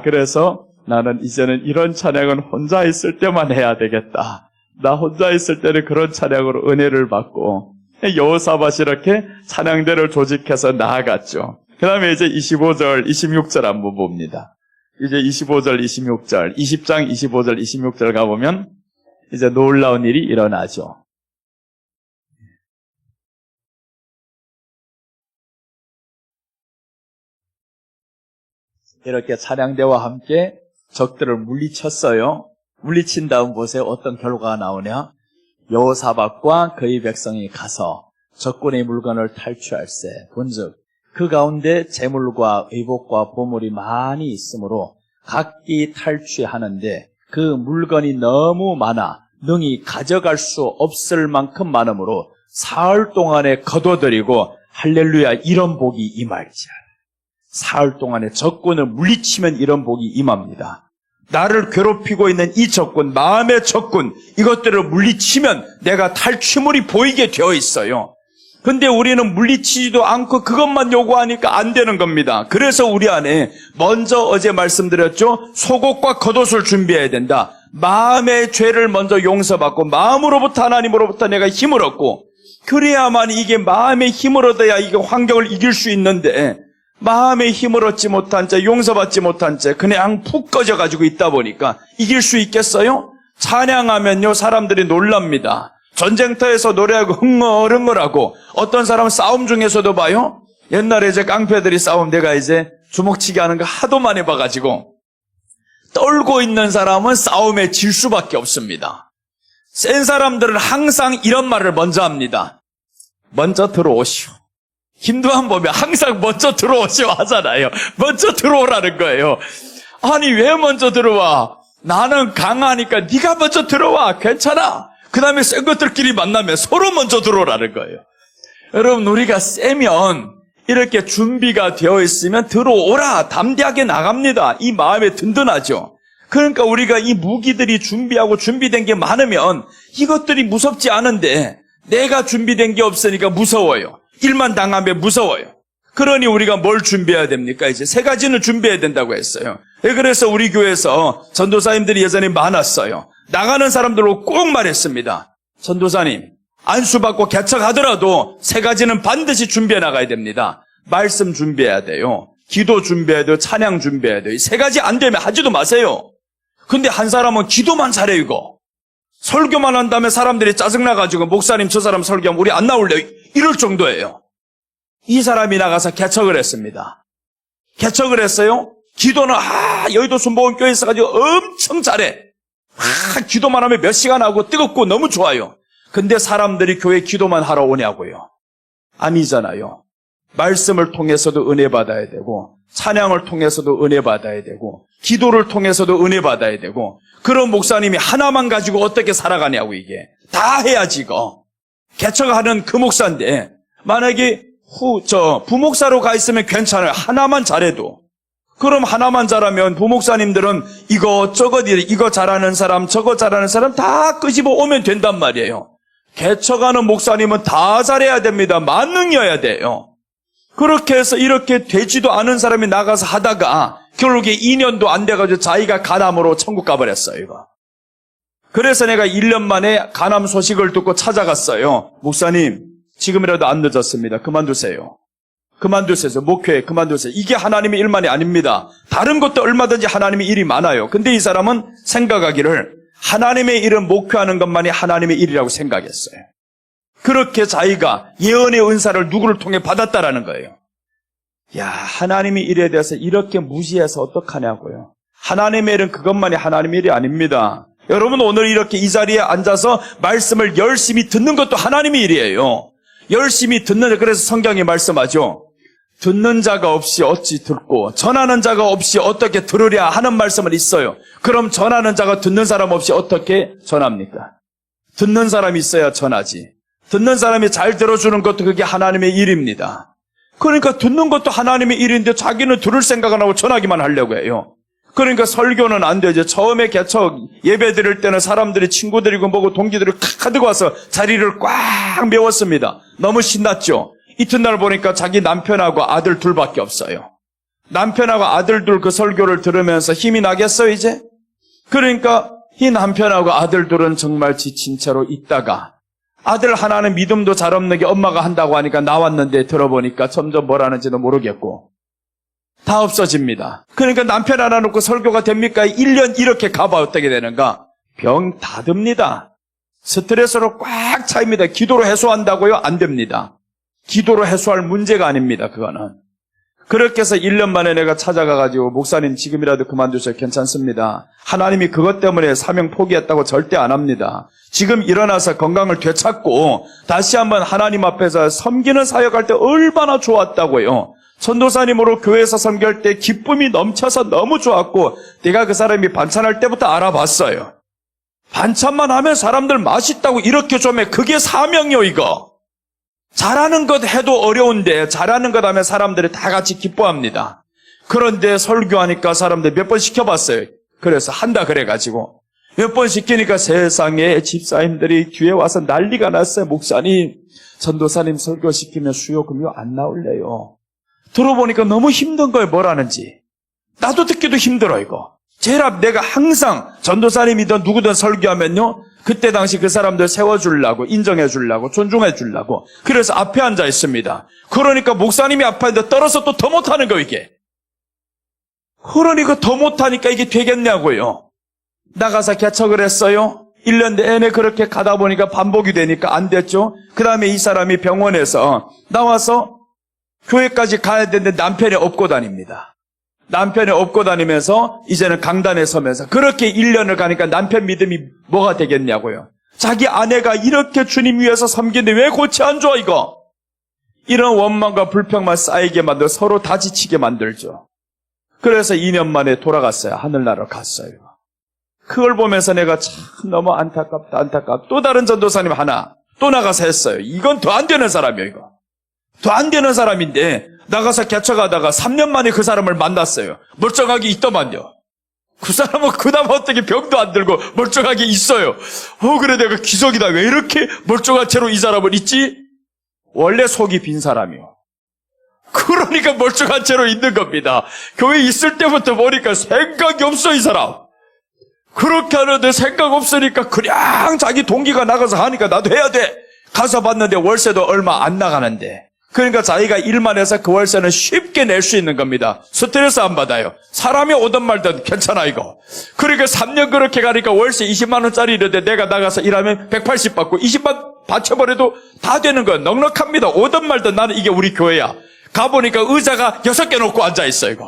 S1: 그래서 나는 이제는 이런 찬양은 혼자 있을 때만 해야 되겠다. 나 혼자 있을 때는 그런 찬양으로 은혜를 받고, 여호사밧이 이렇게 찬양대를 조직해서 나아갔죠. 그 다음에 이제 25절, 26절 한번 봅니다. 이제 25절, 26절, 20장 25절, 26절 가보면 이제 놀라운 일이 일어나죠. 이렇게 찬양대와 함께 적들을 물리쳤어요. 물리친 다음 보세요. 어떤 결과가 나오냐? 여호사밧과 그의 백성이 가서 적군의 물건을 탈취할세. 본즉 그 가운데 재물과 의복과 보물이 많이 있으므로 각기 탈취하는데 그 물건이 너무 많아 능히 가져갈 수 없을 만큼 많으므로 사흘 동안에 거둬들이고 할렐루야 이런 복이 임할지어다. 사흘 동안에 적군을 물리치면 이런 복이 임합니다. 나를 괴롭히고 있는 이 적군, 마음의 적군, 이것들을 물리치면 내가 탈취물이 보이게 되어 있어요. 근데 우리는 물리치지도 않고 그것만 요구하니까 안 되는 겁니다. 그래서 우리 안에 먼저 어제 말씀드렸죠. 속옷과 겉옷을 준비해야 된다. 마음의 죄를 먼저 용서받고 마음으로부터 하나님으로부터 내가 힘을 얻고, 그래야만 이게 마음의 힘을 얻어야 이게 환경을 이길 수 있는데, 마음의 힘을 얻지 못한 채, 용서받지 못한 채 그냥 푹 꺼져가지고 있다 보니까 이길 수 있겠어요? 찬양하면요 사람들이 놀랍니다. 전쟁터에서 노래하고 흥얼흥얼하고, 어떤 사람은 싸움 중에서도 봐요. 옛날에 이제 깡패들이 싸움 내가 이제 주먹치기 하는 거 하도 많이 봐가지고, 떨고 있는 사람은 싸움에 질 수밖에 없습니다. 센 사람들은 항상 이런 말을 먼저 합니다. 먼저 들어오시오. 김두한 보면 항상 먼저 들어오시오 하잖아요. 먼저 들어오라는 거예요. 아니 왜 먼저 들어와? 나는 강하니까 네가 먼저 들어와. 괜찮아. 그 다음에 센 것들끼리 만나면 서로 먼저 들어오라는 거예요. 여러분 우리가 세면 이렇게 준비가 되어 있으면 들어오라. 담대하게 나갑니다. 이 마음에 든든하죠. 그러니까 우리가 이 무기들이 준비하고 준비된 게 많으면 이것들이 무섭지 않은데, 내가 준비된 게 없으니까 무서워요. 일만 당하면 무서워요. 그러니 우리가 뭘 준비해야 됩니까? 이제 세 가지는 준비해야 된다고 했어요. 그래서 우리 교회에서 전도사님들이 예전에 많았어요. 나가는 사람들로 꼭 말했습니다. 전도사님, 안수받고 개척하더라도 세 가지는 반드시 준비해 나가야 됩니다. 말씀 준비해야 돼요. 기도 준비해야 돼요. 찬양 준비해야 돼요. 이 세 가지 안 되면 하지도 마세요. 근데 한 사람은 기도만 잘해 이거. 설교만 한 다음에 사람들이 짜증나가지고 목사님 저 사람 설교하면 우리 안 나올래요. 이럴 정도예요. 이 사람이 나가서 개척을 했습니다. 개척을 했어요. 기도는 여의도 순복음교회에 있어가지고 엄청 잘해. 기도만 하면 몇 시간 하고 뜨겁고 너무 좋아요. 근데 사람들이 교회 기도만 하러 오냐고요. 아니잖아요. 말씀을 통해서도 은혜 받아야 되고, 찬양을 통해서도 은혜 받아야 되고, 기도를 통해서도 은혜 받아야 되고, 그런 목사님이 하나만 가지고 어떻게 살아가냐고. 이게 다 해야지 이거. 개척하는 그 목사인데 만약에 부목사로 가 있으면 괜찮아요. 하나만 잘해도. 그럼 하나만 잘하면 부목사님들은 이것저것 이거 잘하는 사람 저거 잘하는 사람 다 끄집어 오면 된단 말이에요. 개척하는 목사님은 다 잘해야 됩니다. 만능이어야 돼요. 그렇게 해서 이렇게 되지도 않은 사람이 나가서 하다가 결국에 2년도 안 돼가지고 자기가 간암으로 천국 가버렸어요. 이거. 그래서 내가 1년 만에 간암 소식을 듣고 찾아갔어요. 목사님, 지금이라도 안 늦었습니다. 그만두세요. 그만두세요. 목회 그만두세요. 이게 하나님의 일만이 아닙니다. 다른 것도 얼마든지 하나님의 일이 많아요. 근데 이 사람은 생각하기를 하나님의 일을 목표하는 것만이 하나님의 일이라고 생각했어요. 그렇게 자기가 예언의 은사를 누구를 통해 받았다라는 거예요. 야, 하나님의 일에 대해서 이렇게 무시해서 어떡하냐고요. 하나님의 일은 그것만이 하나님의 일이 아닙니다. 여러분, 오늘 이렇게 이 자리에 앉아서 말씀을 열심히 듣는 것도 하나님의 일이에요. 열심히 듣는, 그래서 성경이 말씀하죠. 듣는 자가 없이 어찌 듣고 전하는 자가 없이 어떻게 들으랴 하는 말씀은 있어요. 그럼 전하는 자가 듣는 사람 없이 어떻게 전합니까? 듣는 사람이 있어야 전하지. 듣는 사람이 잘 들어주는 것도 그게 하나님의 일입니다. 그러니까 듣는 것도 하나님의 일인데 자기는 들을 생각 안 하고 전하기만 하려고 해요. 그러니까 설교는 안 되죠. 처음에 개척 예배 드릴 때는 사람들이 친구들이고 뭐고 동기들이 가득 와서 자리를 꽉 메웠습니다. 너무 신났죠. 이튿날 보니까 자기 남편하고 아들 둘밖에 없어요. 남편하고 아들 둘 그 설교를 들으면서 힘이 나겠어요, 이제? 그러니까 이 남편하고 아들 둘은 정말 지친 채로 있다가 아들 하나는 믿음도 잘 없는 게 엄마가 한다고 하니까 나왔는데 들어보니까 점점 뭘 하는지도 모르겠고 다 없어집니다. 그러니까 남편 하나 놓고 설교가 됩니까? 1년 이렇게 가봐 어떻게 되는가? 병 다 듭니다. 스트레스로 꽉 차입니다. 기도로 해소한다고요? 안 됩니다. 기도로 해소할 문제가 아닙니다. 그거는. 그렇게 해서 1년 만에 내가 찾아가가지고 목사님 지금이라도 그만두셔도 괜찮습니다. 하나님이 그것 때문에 사명 포기했다고 절대 안 합니다. 지금 일어나서 건강을 되찾고 다시 한번 하나님 앞에서 섬기는 사역할 때 얼마나 좋았다고요. 전도사님으로 교회에서 섬길 때 기쁨이 넘쳐서 너무 좋았고 내가 그 사람이 반찬할 때부터 알아봤어요. 반찬만 하면 사람들 맛있다고 이렇게 좀 해. 그게 사명이요 이거. 잘하는 것 해도 어려운데 잘하는 것 하면 사람들이 다 같이 기뻐합니다. 그런데 설교하니까 사람들 몇 번 시켜봤어요. 그래서 한다 그래가지고 몇 번 시키니까 세상에 집사님들이 뒤에 와서 난리가 났어요. 목사님, 전도사님 설교시키면 수요 금요 안 나올래요. 들어보니까 너무 힘든 거예요. 뭐라는지. 나도 듣기도 힘들어 이거. 제일 앞 내가 항상 전도사님이든 누구든 설교하면요. 그때 당시 그 사람들 세워주려고 인정해주려고 존중해주려고 그래서 앞에 앉아 있습니다. 그러니까 목사님이 앞에 앉아 떨어서 또 더 못하는 거 이게. 그러니까 더 못하니까 이게 되겠냐고요. 나가서 개척을 했어요. 1년 내내 그렇게 가다 보니까 반복이 되니까 안 됐죠. 그 다음에 이 사람이 병원에서 나와서 교회까지 가야 되는데 남편이 업고 다닙니다. 남편이 업고 다니면서 이제는 강단에 서면서 그렇게 1년을 가니까 남편 믿음이 뭐가 되겠냐고요. 자기 아내가 이렇게 주님 위해서 섬기는데 왜 골치 안 좋아 이거. 이런 원망과 불평만 쌓이게 만들어 서로 다 지치게 만들죠. 그래서 2년 만에 돌아갔어요. 하늘나라로 갔어요. 그걸 보면서 내가 참 너무 안타깝다. 또 다른 전도사님 하나 또 나가서 했어요. 이건 더 안 되는 사람이에요 이거. 더 안 되는 사람인데 나가서 개척하다가 3년 만에 그 사람을 만났어요. 멀쩡하게 있더만요. 그 사람은 그나마 어떻게 병도 안 들고 멀쩡하게 있어요. 그래 내가 기적이다. 왜 이렇게 멀쩡한 채로 이 사람을 있지? 원래 속이 빈 사람이요. 그러니까 멀쩡한 채로 있는 겁니다. 교회 있을 때부터 보니까 생각이 없어 이 사람. 그렇게 하는데 생각 없으니까 그냥 자기 동기가 나가서 하니까 나도 해야 돼. 가서 봤는데 월세도 얼마 안 나가는데. 그러니까 자기가 일만 해서 그 월세는 쉽게 낼 수 있는 겁니다. 스트레스 안 받아요. 사람이 오든 말든 괜찮아 이거. 그러니까 3년 그렇게 가니까 월세 20만 원짜리인데 내가 나가서 일하면 180 받고 20만 받쳐버려도 다 되는 거예요. 넉넉합니다. 오든 말든 나는 이게 우리 교회야. 가보니까 의자가 6개 놓고 앉아있어 이거.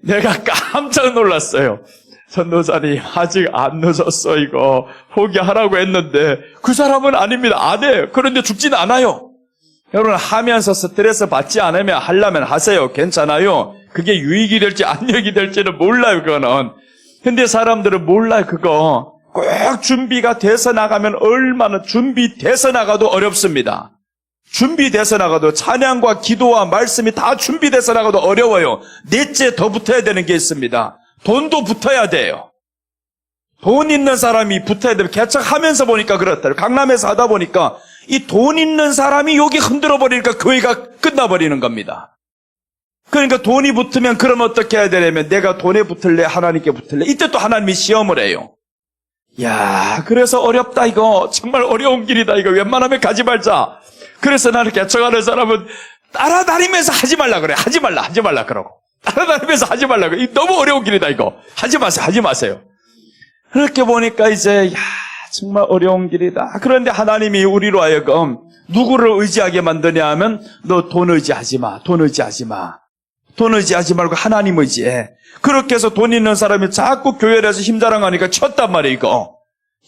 S1: 내가 깜짝 놀랐어요. 전도사님 아직 안 늦었어 이거. 포기하라고 했는데 그 사람은 아닙니다. 안 해. 그런데 죽지는 않아요. 여러분 하면서 스트레스 받지 않으면 하려면 하세요. 괜찮아요. 그게 유익이 될지 안익이 될지는 몰라요. 그거는. 근데 사람들은 몰라요. 그거 꼭 준비가 돼서 나가면 얼마나 준비돼서 나가도 어렵습니다. 준비돼서 나가도 찬양과 기도와 말씀이 다 준비돼서 나가도 어려워요. 넷째 더 붙어야 되는 게 있습니다. 돈도 붙어야 돼요. 돈 있는 사람이 붙어야 돼요. 개척하면서 보니까 그렇다. 강남에서 하다 보니까 이 돈 있는 사람이 여기 흔들어 버리니까 교회가 끝나버리는 겁니다. 그러니까 돈이 붙으면 그럼 어떻게 해야 되냐면 내가 돈에 붙을래 하나님께 붙을래 이때 또 하나님이 시험을 해요. 야, 그래서 어렵다 이거. 정말 어려운 길이다 이거. 웬만하면 가지 말자. 그래서 나는 개척하는 사람은 따라다니면서 하지 말라 그래. 하지 말라 그러고. 따라다니면서 하지 말라 그래. 너무 어려운 길이다 이거. 하지 마세요. 그렇게 보니까 이제 정말 어려운 길이다. 그런데 하나님이 우리로 하여금 누구를 의지하게 만드냐 하면 너 돈 의지하지 마. 돈 의지하지 마. 돈 의지하지 말고 하나님 의지해. 그렇게 해서 돈 있는 사람이 자꾸 교회에서 힘자랑하니까 쳤단 말이에요.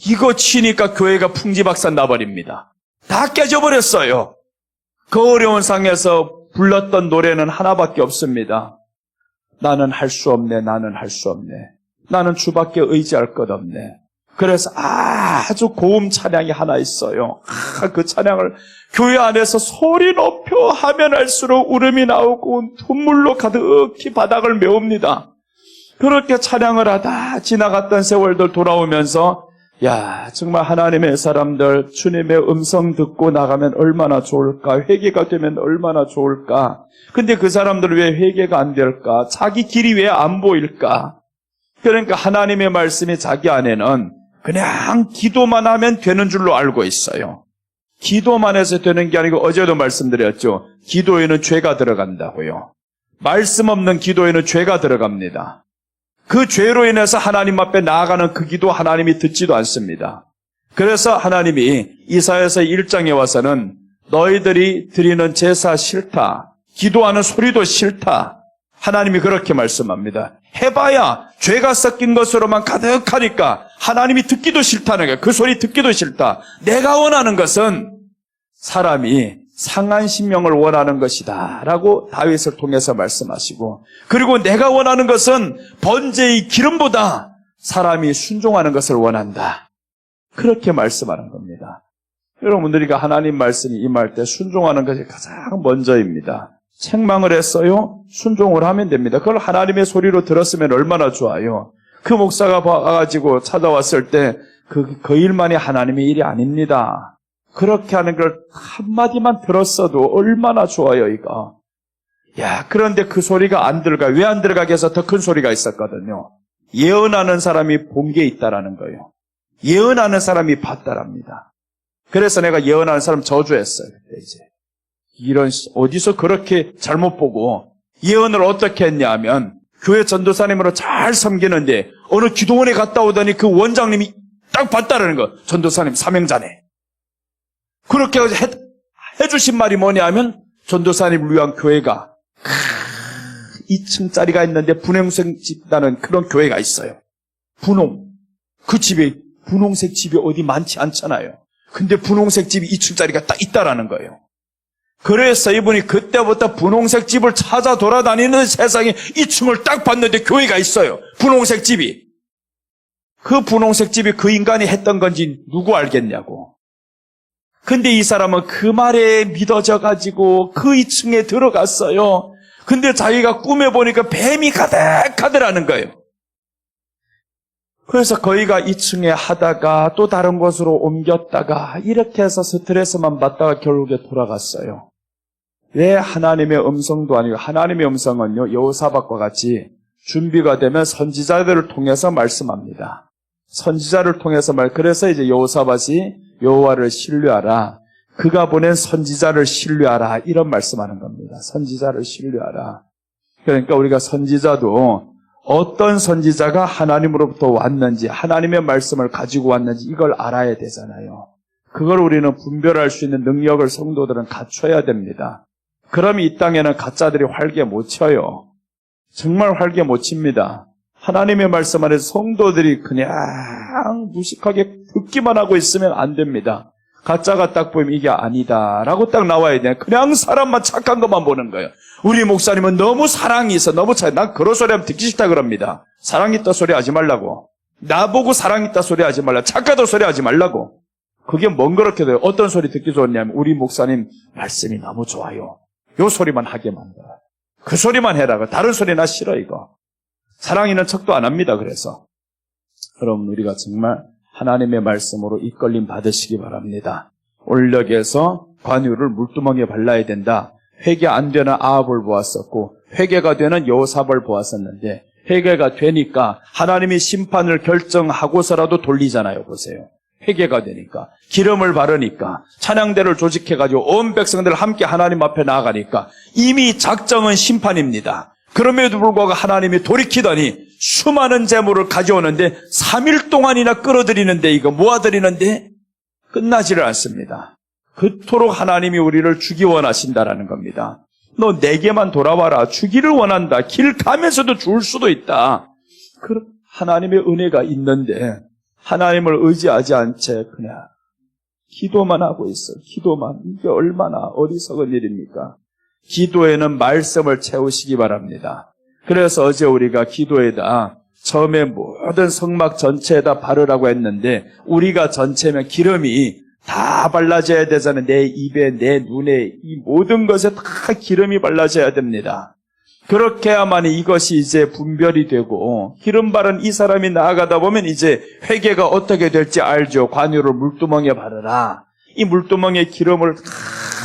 S1: 이거 치니까 교회가 풍지박산 나버립니다. 다 깨져버렸어요. 그 어려운 상에서 불렀던 노래는 하나밖에 없습니다. 나는 할 수 없네. 나는 할 수 없네. 나는 주밖에 의지할 것 없네. 그래서 아주 고음 찬양이 하나 있어요. 그 찬양을 교회 안에서 소리 높여 하면 할수록 울음이 나오고 눈물로 가득히 바닥을 메웁니다. 그렇게 찬양을 하다 지나갔던 세월들 돌아오면서 정말 하나님의 사람들 주님의 음성 듣고 나가면 얼마나 좋을까? 회개가 되면 얼마나 좋을까? 근데 그 사람들은 왜 회개가 안 될까? 자기 길이 왜 안 보일까? 그러니까 하나님의 말씀이 자기 안에는 그냥 기도만 하면 되는 줄로 알고 있어요. 기도만 해서 되는 게 아니고 어제도 말씀드렸죠. 기도에는 죄가 들어간다고요. 말씀 없는 기도에는 죄가 들어갑니다. 그 죄로 인해서 하나님 앞에 나아가는 그 기도 하나님이 듣지도 않습니다. 그래서 하나님이 이사야서 1장에 와서는 너희들이 드리는 제사 싫다. 기도하는 소리도 싫다. 하나님이 그렇게 말씀합니다. 해봐야 죄가 섞인 것으로만 가득하니까 하나님이 듣기도 싫다는 거예요. 그 소리 듣기도 싫다. 내가 원하는 것은 사람이 상한 심령을 원하는 것이다 라고 다윗을 통해서 말씀하시고, 그리고 내가 원하는 것은 번제의 기름보다 사람이 순종하는 것을 원한다. 그렇게 말씀하는 겁니다. 여러분, 우리가 하나님 말씀이 임할 때 순종하는 것이 가장 먼저입니다. 책망을 했어요? 순종을 하면 됩니다. 그걸 하나님의 소리로 들었으면 얼마나 좋아요. 그 목사가 와가지고 찾아왔을 때 그 일만이 하나님의 일이 아닙니다. 그렇게 하는 걸 한마디만 들었어도 얼마나 좋아요, 이거. 그런데 그 소리가 안 들어가. 왜 안 들어가게 해서 더 큰 소리가 있었거든요. 예언하는 사람이 본 게 있다라는 거예요. 예언하는 사람이 봤다랍니다. 그래서 내가 예언하는 사람 저주했어요, 그때 이제. 어디서 그렇게 잘못 보고 예언을 어떻게 했냐 하면, 교회 전도사님으로 잘 섬기는데 어느 기도원에 갔다 오더니 그 원장님이 딱 봤다라는 거. 전도사님 사명자네. 그렇게 해주신 말이 뭐냐 하면, 전도사님을 위한 교회가 2층짜리가 있는데 분홍색 집이라는 그런 교회가 있어요. 그 집에 분홍색 집이 어디 많지 않잖아요. 근데 분홍색 집이 2층짜리가 딱 있다라는 거예요. 그래서 이분이 그때부터 분홍색 집을 찾아 돌아다니는 세상에 2층을 딱 봤는데 교회가 있어요. 분홍색 집이. 그 분홍색 집이 그 인간이 했던 건지 누구 알겠냐고. 근데 이 사람은 그 말에 믿어져가지고 그 2층에 들어갔어요. 근데 자기가 꿈에 보니까 뱀이 가득하더라는 거예요. 그래서 거기가 2층에 하다가 또 다른 곳으로 옮겼다가 이렇게 해서 스트레스만 받다가 결국에 돌아갔어요. 왜? 하나님의 음성도 아니고, 하나님의 음성은요, 여호사밧과 같이 준비가 되면 선지자들을 통해서 말씀합니다. 선지자를 통해서 그래서 이제 여호사밧이 여호와를 신뢰하라. 그가 보낸 선지자를 신뢰하라. 이런 말씀하는 겁니다. 선지자를 신뢰하라. 그러니까 우리가 선지자도 어떤 선지자가 하나님으로부터 왔는지, 하나님의 말씀을 가지고 왔는지 이걸 알아야 되잖아요. 그걸 우리는 분별할 수 있는 능력을 성도들은 갖춰야 됩니다. 그럼 이 땅에는 가짜들이 활개 못 쳐요. 정말 활개 못 칩니다. 하나님의 말씀 안에서 성도들이 그냥 무식하게 듣기만 하고 있으면 안 됩니다. 가짜가 딱 보이면 이게 아니다라고 딱 나와야 돼. 그냥 사람만 착한 것만 보는 거예요. 우리 목사님은 너무 사랑이 있어. 난 그런 소리 하면 듣기 싫다 그럽니다. 사랑 있다 소리 하지 말라고. 나보고 사랑 있다 소리 하지 말라. 착하다 소리 하지 말라고. 그게 뭔 그렇게 돼요. 어떤 소리 듣기 좋냐면, 우리 목사님 말씀이 너무 좋아요. 요 소리만 하게 만들어. 그 소리만 해라. 다른 소리 나 싫어 이거. 사랑 있는 척도 안 합니다. 그래서 여러분, 우리가 정말 하나님의 말씀으로 이끌림 받으시기 바랍니다. 올력에서 관유를 물두멍에 발라야 된다. 회개 안 되는 아합을 보았었고, 회개가 되는 여호사밧을 보았었는데, 회개가 되니까 하나님이 심판을 결정하고서라도 돌리잖아요. 보세요. 회개가 되니까, 기름을 바르니까, 찬양대를 조직해가지고 온 백성들 함께 하나님 앞에 나아가니까, 이미 작정은 심판입니다. 그럼에도 불구하고 하나님이 돌이키더니 수많은 재물을 가져오는데 3일 동안이나 끌어들이는데, 이거 모아들이는데 끝나지를 않습니다. 그토록 하나님이 우리를 주기 원하신다라는 겁니다. 너 내게만 돌아와라. 주기를 원한다. 길 가면서도 줄 수도 있다. 그럼 하나님의 은혜가 있는데 하나님을 의지하지 않은 채 그냥 기도만 하고 있어. 기도만. 이게 얼마나 어리석은 일입니까? 기도에는 말씀을 채우시기 바랍니다. 그래서 어제 우리가 기도에다 처음에 모든 성막 전체에다 바르라고 했는데, 우리가 전체면 기름이 다 발라져야 되잖아요. 내 입에, 내 눈에, 이 모든 것에 다 기름이 발라져야 됩니다. 그렇게 해야만 이것이 이제 분별이 되고, 기름 바른 이 사람이 나아가다 보면 이제 회개가 어떻게 될지 알죠. 관유를 물두멍에 바르라. 이 물두멍에 기름을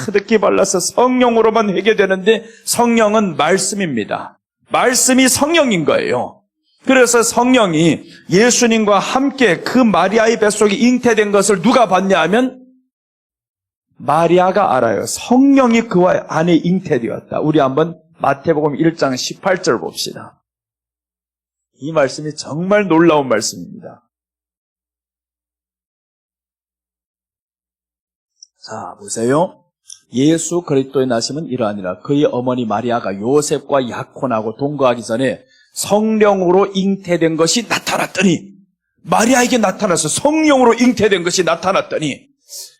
S1: 가득히 발라서 성령으로만 회개되는데, 성령은 말씀입니다. 말씀이 성령인 거예요. 그래서 성령이 예수님과 함께 그 마리아의 뱃속에 잉태된 것을 누가 봤냐 하면 마리아가 알아요. 성령이 그와 안에 잉태되었다. 우리 한번 마태복음 1장 18절 봅시다. 이 말씀이 정말 놀라운 말씀입니다. 자, 보세요. 예수 그리스도의 나심은 이러하니라. 그의 어머니 마리아가 요셉과 약혼하고 동거하기 전에 성령으로 잉태된 것이 나타났더니, 마리아에게 나타나서 성령으로 잉태된 것이 나타났더니,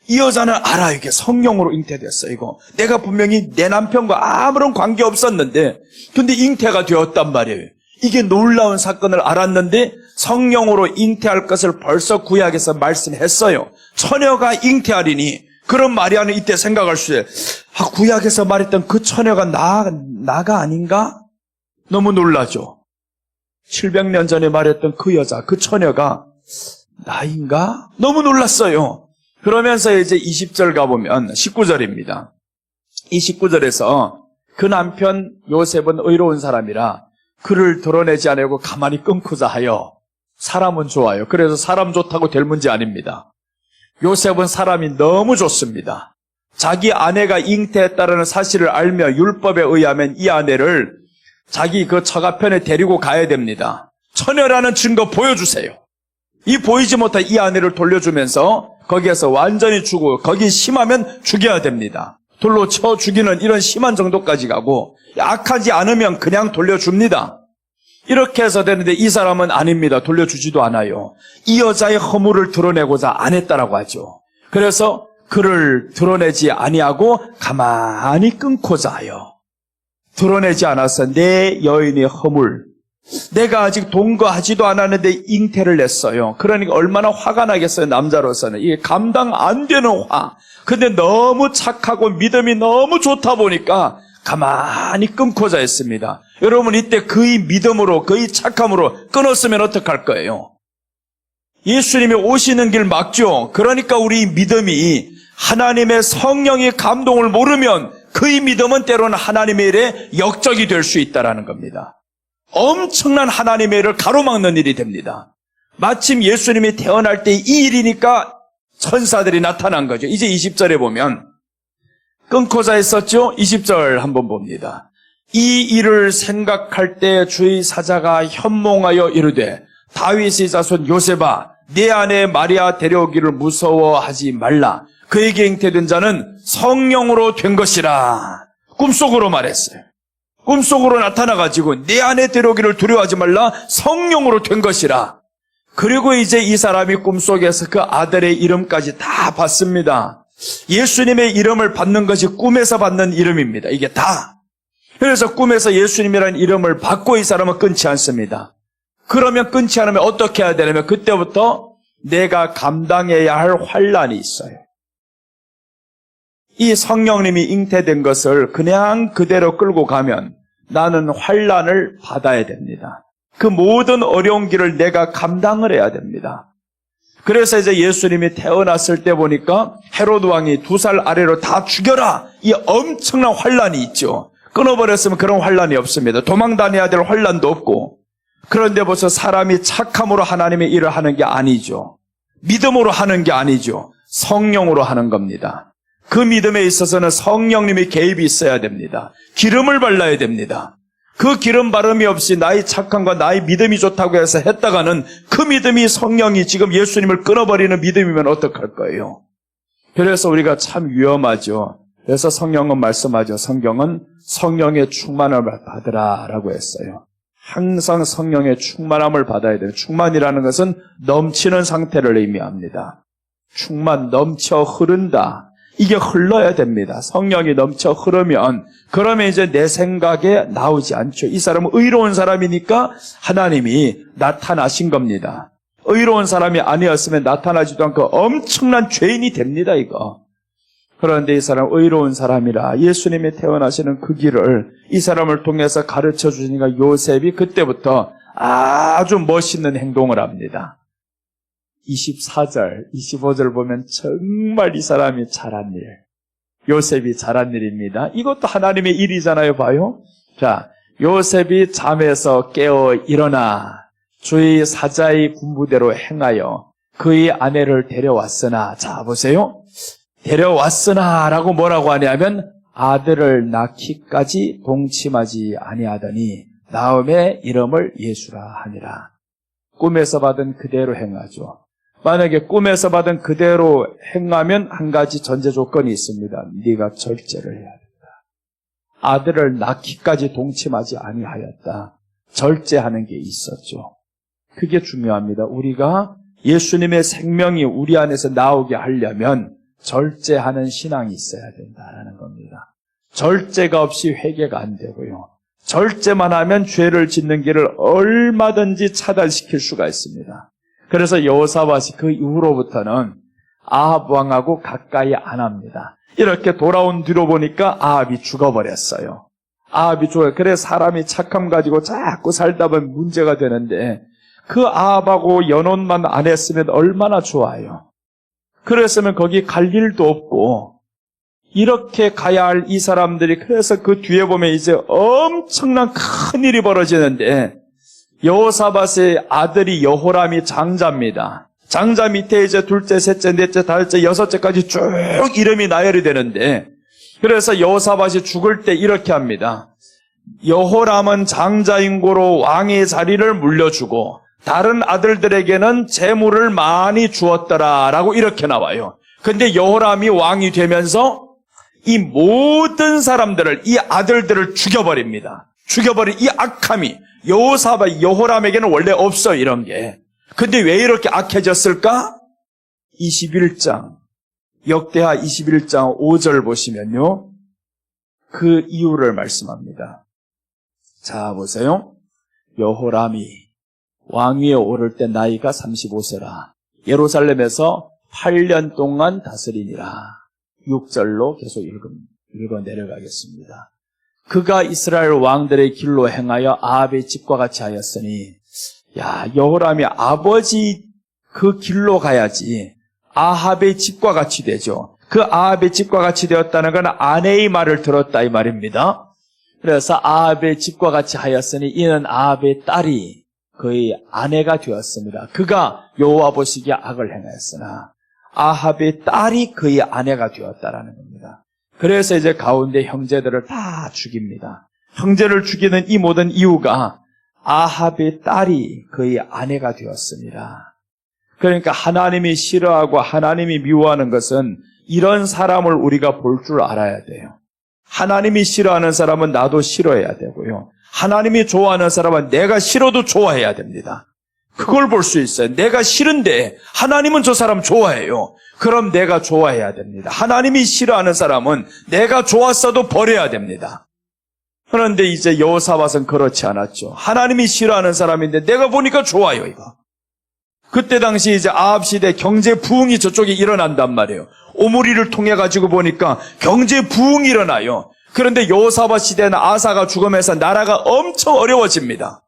S1: 이 여자는 알아. 이게 성령으로 잉태됐어. 이거 내가 분명히 내 남편과 아무런 관계 없었는데 근데 잉태가 되었단 말이에요. 이게 놀라운 사건을 알았는데 성령으로 잉태할 것을 벌써 구약에서 말씀했어요. 처녀가 잉태하리니, 그런 마리아는 이때 생각할 수 있어요. 구약에서 말했던 그 처녀가 나가 아닌가? 너무 놀라죠. 700년 전에 말했던 그 여자, 그 처녀가 나인가? 너무 놀랐어요. 그러면서 이제 20절 가보면 19절입니다. 이 19절에서 그 남편 요셉은 의로운 사람이라 그를 드러내지 않으려고 가만히 끊고자 하여, 사람은 좋아요. 그래서 사람 좋다고 될 문제 아닙니다. 요셉은 사람이 너무 좋습니다. 자기 아내가 잉태했다는 사실을 알며 율법에 의하면 이 아내를 자기 그 처가편에 데리고 가야 됩니다. 처녀라는 증거 보여주세요. 이 보이지 못한 이 아내를 돌려주면서 거기에서 완전히 죽고, 거기 심하면 죽여야 됩니다. 돌로 쳐 죽이는 이런 심한 정도까지 가고, 악하지 않으면 그냥 돌려줍니다. 이렇게 해서 되는데 이 사람은 아닙니다. 돌려주지도 않아요. 이 여자의 허물을 드러내고자 안 했다라고 하죠. 그래서 그를 드러내지 아니하고 가만히 끊고자 하여, 드러내지 않아서 내 여인의 허물, 내가 아직 동거하지도 않았는데 잉태를 냈어요. 그러니까 얼마나 화가 나겠어요. 남자로서는 이게 감당 안 되는 화. 근데 너무 착하고 믿음이 너무 좋다 보니까 가만히 끊고자 했습니다. 여러분, 이때 그의 믿음으로, 그의 착함으로 끊었으면 어떡할 거예요? 예수님이 오시는 길 막죠. 그러니까 우리 믿음이, 하나님의 성령의 감동을 모르면 그의 믿음은 때로는 하나님의 일에 역적이 될 수 있다는 겁니다. 엄청난 하나님의 일을 가로막는 일이 됩니다. 마침 예수님이 태어날 때 이 일이니까 천사들이 나타난 거죠. 이제 20절에 보면 끊고자 했었죠. 20절 한번 봅니다. 이 일을 생각할 때 주의 사자가 현몽하여 이르되, 다윗의 자손 요셉아, 내 아내 마리아 데려오기를 무서워하지 말라. 그에게 잉태된 자는 성령으로 된 것이라. 꿈속으로 말했어요. 꿈속으로 나타나가지고 내 아내 데려오기를 두려워하지 말라. 성령으로 된 것이라. 그리고 이제 이 사람이 꿈속에서 그 아들의 이름까지 다 봤습니다. 예수님의 이름을 받는 것이 꿈에서 받는 이름입니다. 이게 다. 그래서 꿈에서 예수님이라는 이름을 받고 이 사람은 끊지 않습니다. 그러면 끊지 않으면 어떻게 해야 되냐면 그때부터 내가 감당해야 할 환난이 있어요. 이 성령님이 잉태된 것을 그냥 그대로 끌고 가면 나는 환난을 받아야 됩니다. 그 모든 어려운 길을 내가 감당을 해야 됩니다. 그래서 이제 예수님이 태어났을 때 보니까 헤로드 왕이 2살 아래로 다 죽여라, 이 엄청난 환난이 있죠. 끊어버렸으면 그런 환난이 없습니다. 도망 다녀야 될 환난도 없고. 그런데 벌써 사람이 착함으로 하나님의 일을 하는 게 아니죠. 믿음으로 하는 게 아니죠. 성령으로 하는 겁니다. 그 믿음에 있어서는 성령님의 개입이 있어야 됩니다. 기름을 발라야 됩니다. 그 기름 바름이 없이 나의 착함과 나의 믿음이 좋다고 해서 했다가는 그 믿음이 성령이 지금 예수님을 끊어버리는 믿음이면 어떡할 거예요? 그래서 우리가 참 위험하죠. 그래서 성령은 말씀하죠. 성경은 성령의 충만함을 받으라라고 했어요. 항상 성령의 충만함을 받아야 돼요. 충만이라는 것은 넘치는 상태를 의미합니다. 충만, 넘쳐 흐른다. 이게 흘러야 됩니다. 성령이 넘쳐 흐르면 그러면 이제 내 생각에 나오지 않죠. 이 사람은 의로운 사람이니까 하나님이 나타나신 겁니다. 의로운 사람이 아니었으면 나타나지도 않고 엄청난 죄인이 됩니다, 이거. 그런데 이 사람 의로운 사람이라 예수님이 태어나시는 그 길을 이 사람을 통해서 가르쳐 주시니까 요셉이 그때부터 아주 멋있는 행동을 합니다. 24절, 25절 보면 정말 이 사람이 잘한 일, 요셉이 잘한 일입니다. 이것도 하나님의 일이잖아요, 봐요. 자, 요셉이 잠에서 깨어 일어나 주의 사자의 군부대로 행하여 그의 아내를 데려왔으나, 자 보세요. 데려왔으나 라고 뭐라고 하냐면 아들을 낳기까지 동침하지 아니하더니 다음에 이름을 예수라 하니라. 꿈에서 받은 그대로 행하죠. 만약에 꿈에서 받은 그대로 행하면 한 가지 전제 조건이 있습니다. 네가 절제를 해야 된다. 아들을 낳기까지 동침하지 아니하였다. 절제하는 게 있었죠. 그게 중요합니다. 우리가 예수님의 생명이 우리 안에서 나오게 하려면 절제하는 신앙이 있어야 된다는 겁니다. 절제가 없이 회개가 안 되고요. 절제만 하면 죄를 짓는 길을 얼마든지 차단시킬 수가 있습니다. 그래서 여호사밧이 그 이후로부터는 아합 왕하고 가까이 안 합니다. 이렇게 돌아온 뒤로 보니까 아합이 죽어버렸어요. 아합이 죽어요. 그래서 사람이 착함 가지고 자꾸 살다 보면 문제가 되는데 그 아합하고 연혼만 안 했으면 얼마나 좋아요. 그랬으면 거기 갈 일도 없고 이렇게 가야 할 이 사람들이 그래서 그 뒤에 보면 이제 엄청난 큰 일이 벌어지는데 여호사밧의 아들이 여호람이 장자입니다. 장자 밑에 이제 둘째, 셋째, 넷째, 다섯째, 여섯째까지 쭉 이름이 나열이 되는데 그래서 여호사밧이 죽을 때 이렇게 합니다. 여호람은 장자인 고로 왕의 자리를 물려주고 다른 아들들에게는 재물을 많이 주었더라라고 이렇게 나와요. 근데 여호람이 왕이 되면서 이 모든 사람들을, 이 아들들을 죽여버립니다. 죽여버린 이 악함이 여호람에게는 원래 없어 이런 게. 근데 왜 이렇게 악해졌을까? 21장 역대하 21장 5절 보시면요. 그 이유를 말씀합니다. 자 보세요. 여호람이 왕위에 오를 때 나이가 35세라. 예루살렘에서 8년 동안 다스리니라. 6절로 계속 읽어 내려가겠습니다. 그가 이스라엘 왕들의 길로 행하여 아합의 집과 같이 하였으니, 야, 여호람이 아버지 그 길로 가야지 아합의 집과 같이 되죠. 그 아합의 집과 같이 되었다는 건 아내의 말을 들었다 이 말입니다. 그래서 아합의 집과 같이 하였으니 이는 아합의 딸이 그의 아내가 되었습니다. 그가 여호와 보시기에 악을 행하였으나 아합의 딸이 그의 아내가 되었다라는 겁니다. 그래서 이제 가운데 형제들을 다 죽입니다. 형제를 죽이는 이 모든 이유가 아합의 딸이 그의 아내가 되었습니다. 그러니까 하나님이 싫어하고 하나님이 미워하는 것은 이런 사람을 우리가 볼 줄 알아야 돼요. 하나님이 싫어하는 사람은 나도 싫어해야 되고요. 하나님이 좋아하는 사람은 내가 싫어도 좋아해야 됩니다. 그걸 볼 수 있어요. 내가 싫은데 하나님은 저 사람 좋아해요. 그럼 내가 좋아해야 됩니다. 하나님이 싫어하는 사람은 내가 좋았어도 버려야 됩니다. 그런데 이제 여호사밧은 그렇지 않았죠. 하나님이 싫어하는 사람인데 내가 보니까 좋아요, 이거. 그때 당시 이제 아합 시대 경제 부흥이 저쪽에 일어난단 말이에요. 오므리를 통해 가지고 보니까 경제 부흥이 일어나요. 그런데 여호사밧 시대는 아사가 죽으면서 나라가 엄청 어려워집니다.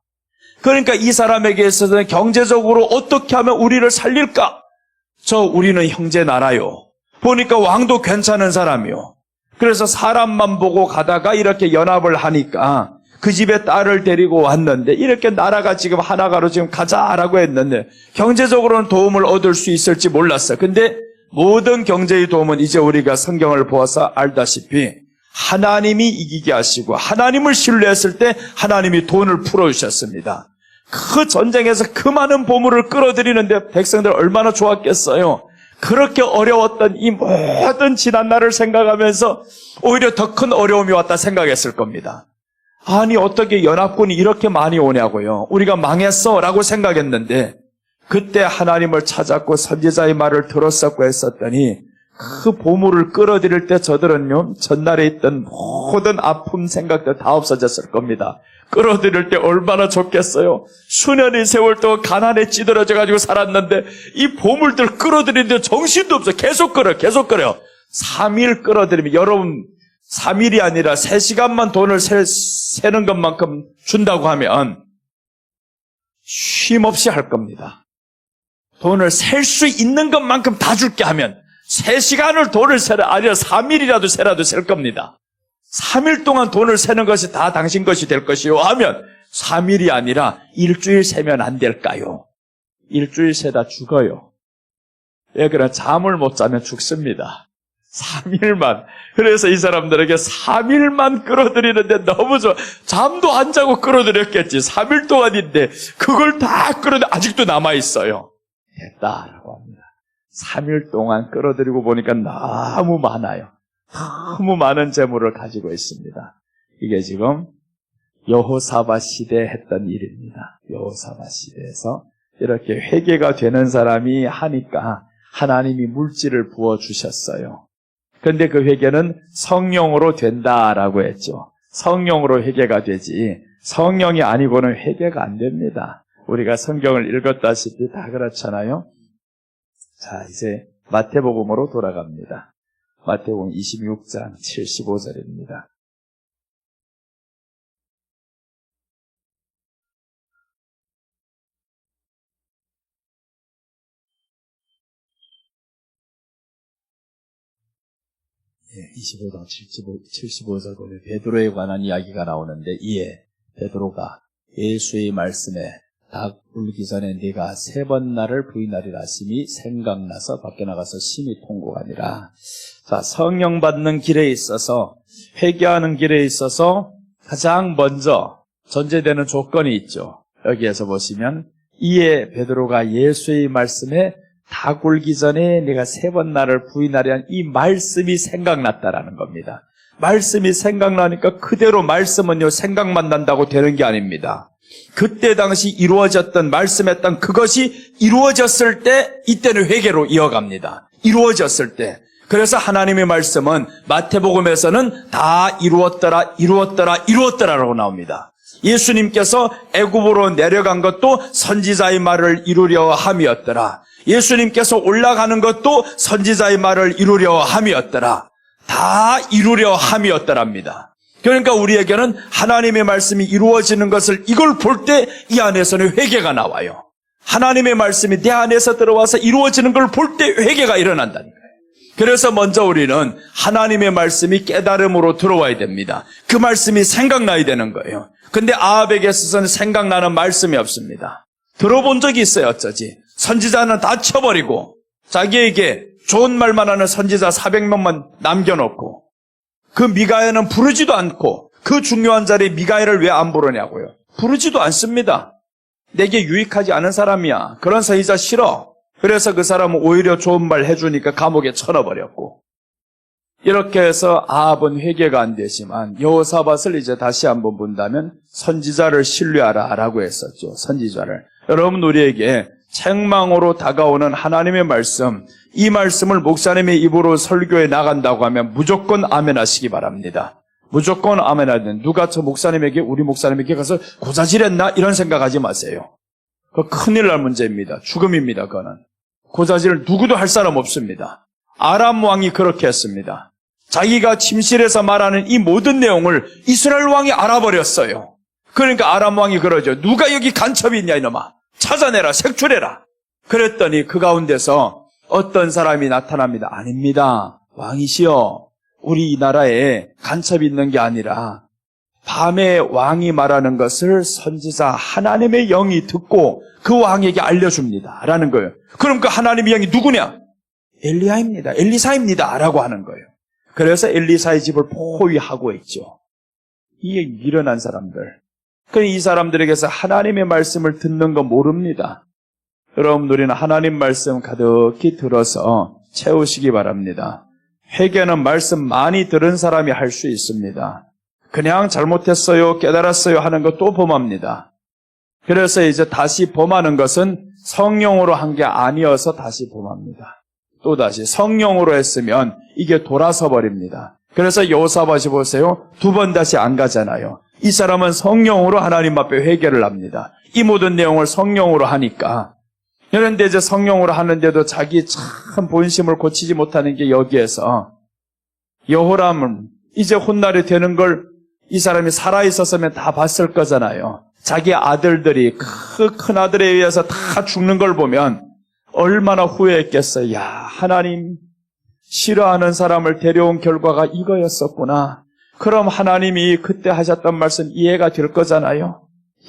S1: 그러니까 이 사람에게 있어서는 경제적으로 어떻게 하면 우리를 살릴까? 우리는 형제 나라요. 보니까 왕도 괜찮은 사람이요. 그래서 사람만 보고 가다가 이렇게 연합을 하니까 그 집에 딸을 데리고 왔는데 이렇게 나라가 지금 하나가로 지금 가자라고 했는데 경제적으로는 도움을 얻을 수 있을지 몰랐어요. 근데 모든 경제의 도움은 이제 우리가 성경을 보아서 알다시피 하나님이 이기게 하시고 하나님을 신뢰했을 때 하나님이 돈을 풀어주셨습니다. 그 전쟁에서 그 많은 보물을 끌어들이는데 백성들 얼마나 좋았겠어요. 그렇게 어려웠던 이 모든 지난 날을 생각하면서 오히려 더 큰 어려움이 왔다 생각했을 겁니다. 아니 어떻게 연합군이 이렇게 많이 오냐고요. 우리가 망했어 라고 생각했는데 그때 하나님을 찾았고 선지자의 말을 들었었고 했었더니 그 보물을 끌어들일 때 저들은요 전날에 있던 모든 아픔 생각들 다 없어졌을 겁니다. 끌어들일 때 얼마나 좋겠어요. 수년의 세월 동안 가난에 찌들어져가지고 살았는데 이 보물들 끌어들이는데 정신도 없어. 계속 끌어. 3일 끌어들이면 여러분 3일이 아니라 3시간만 돈을 세는 것만큼 준다고 하면 쉼없이 할 겁니다. 돈을 셀 수 있는 것만큼 다 줄게 하면 3시간을 돈을 세라 아니라 3일이라도 세라도 셀 겁니다. 3일 동안 돈을 세는 것이 다 당신 것이 될 것이요 하면 3일이 아니라 일주일 세면 안 될까요? 일주일 세다 죽어요. 왜 그래? 잠을 못 자면 죽습니다. 3일만. 그래서 이 사람들에게 3일만 끌어들이는데 너무 좋아. 잠도 안 자고 끌어들였겠지. 3일 동안인데 그걸 다 아직도 남아있어요. 됐다라고 합니다. 3일 동안 끌어들이고 보니까 너무 많아요. 너무 많은 재물을 가지고 있습니다. 이게 지금 여호사밧 시대에 했던 일입니다. 여호사밧 시대에서 이렇게 회개가 되는 사람이 하니까 하나님이 물질을 부어주셨어요. 그런데 그 회개는 성령으로 된다라고 했죠. 성령으로 회개가 되지 성령이 아니고는 회개가 안 됩니다. 우리가 성경을 읽었다시피 다 그렇잖아요. 자, 이제 마태복음으로 돌아갑니다. 마태복음 26장 75절입니다. 예, 25장 75절 보면 베드로에 관한 이야기가 나오는데 이에 베드로가 예수의 말씀에 닭 울기 전에 네가 3번 나를 부인하리라 하심이 생각나서 밖에 나가서 심히 통곡하니라. 자, 성령 받는 길에 있어서 회개하는 길에 있어서 가장 먼저 전제되는 조건이 있죠. 여기에서 보시면 이에 베드로가 예수의 말씀에 닭 울기 전에 네가 3번 나를 부인하리란 이 말씀이 생각났다라는 겁니다. 말씀이 생각나니까 그대로 말씀은요 생각만 난다고 되는 게 아닙니다. 그때 당시 이루어졌던 말씀했던 그것이 이루어졌을 때 이때는 회개로 이어갑니다. 이루어졌을 때. 그래서 하나님의 말씀은 마태복음에서는 다 이루었더라라고 나옵니다. 예수님께서 애굽으로 내려간 것도 선지자의 말을 이루려 함이었더라. 예수님께서 올라가는 것도 선지자의 말을 이루려 함이었더라. 다 이루려 함이었더랍니다. 그러니까 우리에게는 하나님의 말씀이 이루어지는 것을 이걸 볼 때 이 안에서는 회개가 나와요. 하나님의 말씀이 내 안에서 들어와서 이루어지는 걸 볼 때 회개가 일어난다는 거예요. 그래서 먼저 우리는 하나님의 말씀이 깨달음으로 들어와야 됩니다. 그 말씀이 생각나야 되는 거예요. 근데 아합에게 있어서는 생각나는 말씀이 없습니다. 들어본 적이 있어요, 어쩌지. 선지자는 다 쳐버리고 자기에게 좋은 말만 하는 선지자 400명만 남겨놓고 그 미가야는 부르지도 않고 그 중요한 자리에 미가야를 왜 안 부르냐고요. 부르지도 않습니다. 내게 유익하지 않은 사람이야. 그런 선지자 싫어. 그래서 그 사람은 오히려 좋은 말 해주니까 감옥에 쳐넣어버렸고 이렇게 해서 아합은 회개가 안 되지만 여호사밧을 이제 다시 한번 본다면 선지자를 신뢰하라 라고 했었죠. 선지자를. 여러분 우리에게 책망으로 다가오는 하나님의 말씀, 이 말씀을 목사님의 입으로 설교에 나간다고 하면 무조건 아멘 하시기 바랍니다. 무조건 아멘 하는. 누가 저 목사님에게 우리 목사님에게 가서 고자질했나? 이런 생각하지 마세요. 그거 큰일 날 문제입니다. 죽음입니다. 그거는. 고자질을 누구도 할 사람 없습니다. 아람 왕이 그렇게 했습니다. 자기가 침실에서 말하는 이 모든 내용을 이스라엘 왕이 알아버렸어요. 그러니까 아람 왕이 그러죠. 누가 여기 간첩이 있냐 이놈아. 찾아내라, 색출해라. 그랬더니 그 가운데서 어떤 사람이 나타납니다. 아닙니다. 왕이시여. 우리 이 나라에 간첩이 있는 게 아니라 밤에 왕이 말하는 것을 선지자 하나님의 영이 듣고 그 왕에게 알려줍니다. 라는 거예요. 그럼 그 하나님의 영이 누구냐? 엘리야입니다. 엘리사입니다. 라고 하는 거예요. 그래서 엘리사의 집을 포위하고 있죠. 이게 미련한 사람들. 이 사람들에게서 하나님의 말씀을 듣는 거 모릅니다. 여러분, 우리는 하나님 말씀 가득히 들어서 채우시기 바랍니다. 회개는 말씀 많이 들은 사람이 할 수 있습니다. 그냥 잘못했어요, 깨달았어요 하는 것도 범합니다. 그래서 이제 다시 범하는 것은 성령으로 한 게 아니어서 다시 범합니다. 또다시 성령으로 했으면 이게 돌아서 버립니다. 그래서 여호사밧이 보세요. 2번 다시 안 가잖아요. 이 사람은 성령으로 하나님 앞에 회개를 합니다. 이 모든 내용을 성령으로 하니까. 그런데 이제 성령으로 하는데도 자기 참 본심을 고치지 못하는 게 여기에서 여호람은 이제 훗날이 되는 걸 이 사람이 살아있었으면 다 봤을 거잖아요. 자기 아들들이 그 큰 아들에 의해서 다 죽는 걸 보면 얼마나 후회했겠어요. 야, 하나님 싫어하는 사람을 데려온 결과가 이거였었구나. 그럼 하나님이 그때 하셨던 말씀 이해가 될 거잖아요.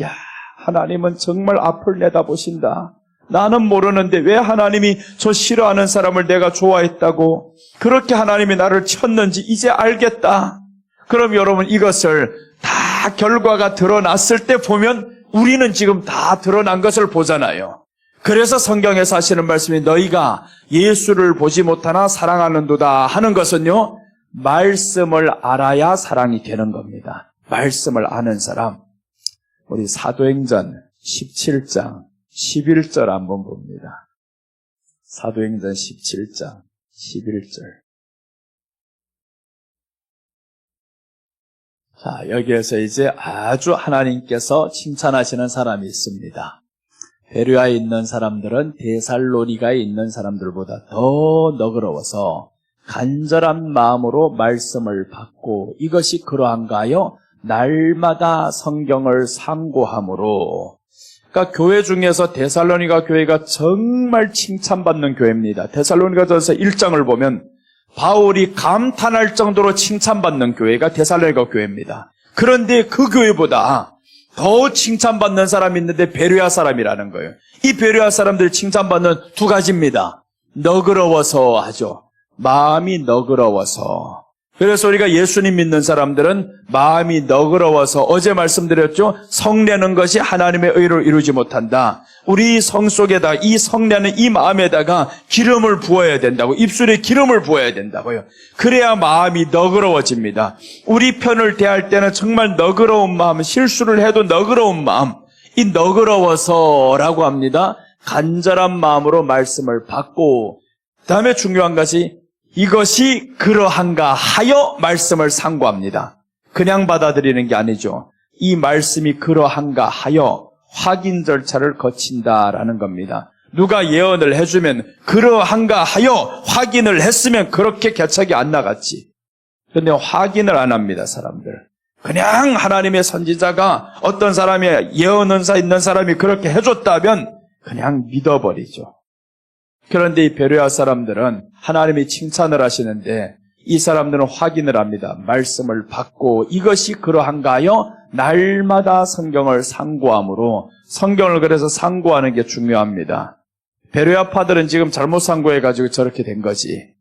S1: 야, 하나님은 정말 앞을 내다보신다. 나는 모르는데 왜 하나님이 저 싫어하는 사람을 내가 좋아했다고 그렇게 하나님이 나를 쳤는지 이제 알겠다. 그럼 여러분 이것을 다 결과가 드러났을 때 보면 우리는 지금 다 드러난 것을 보잖아요. 그래서 성경에서 하시는 말씀이 너희가 예수를 보지 못하나 사랑하는도다 하는 것은요. 말씀을 알아야 사랑이 되는 겁니다. 말씀을 아는 사람. 우리 사도행전 17장 11절 한번 봅니다. 사도행전 17장 11절. 자, 여기에서 이제 아주 하나님께서 칭찬하시는 사람이 있습니다. 베레아에 있는 사람들은 데살로니가에 있는 사람들보다 더 너그러워서 간절한 마음으로 말씀을 받고 이것이 그러한가요? 날마다 성경을 상고함으로. 그러니까 교회 중에서 데살로니가 교회가 정말 칭찬받는 교회입니다. 데살로니가전서 1장을 보면 바울이 감탄할 정도로 칭찬받는 교회가 데살로니가 교회입니다. 그런데 그 교회보다 더 칭찬받는 사람이 있는데 베레아 사람이라는 거예요. 이 베레아 사람들 칭찬받는 2가지입니다. 너그러워서 하죠. 마음이 너그러워서. 그래서 우리가 예수님 믿는 사람들은 마음이 너그러워서 어제 말씀드렸죠. 성내는 것이 하나님의 의를 이루지 못한다. 우리 성 속에다 이 성내는 이 마음에다가 기름을 부어야 된다고. 입술에 기름을 부어야 된다고요. 그래야 마음이 너그러워집니다. 우리 편을 대할 때는 정말 너그러운 마음, 실수를 해도 너그러운 마음, 이 너그러워서라고 합니다. 간절한 마음으로 말씀을 받고 그다음에 중요한 것이 이것이 그러한가 하여 말씀을 상고합니다. 그냥 받아들이는 게 아니죠. 이 말씀이 그러한가 하여 확인 절차를 거친다라는 겁니다. 누가 예언을 해주면 그러한가 하여 확인을 했으면 그렇게 개척이 안 나갔지. 그런데 확인을 안 합니다, 사람들. 그냥 하나님의 선지자가 어떤 사람이 예언 은사 있는 사람이 그렇게 해줬다면 그냥 믿어버리죠. 그런데 이 베레아 사람들은 하나님이 칭찬을 하시는데 이 사람들은 확인을 합니다. 말씀을 받고 이것이 그러한가 하여 날마다 성경을 상고함으로 성경을 그래서 상고하는 게 중요합니다. 베레아파들은 지금 잘못 상고해가지고 저렇게 된 거지.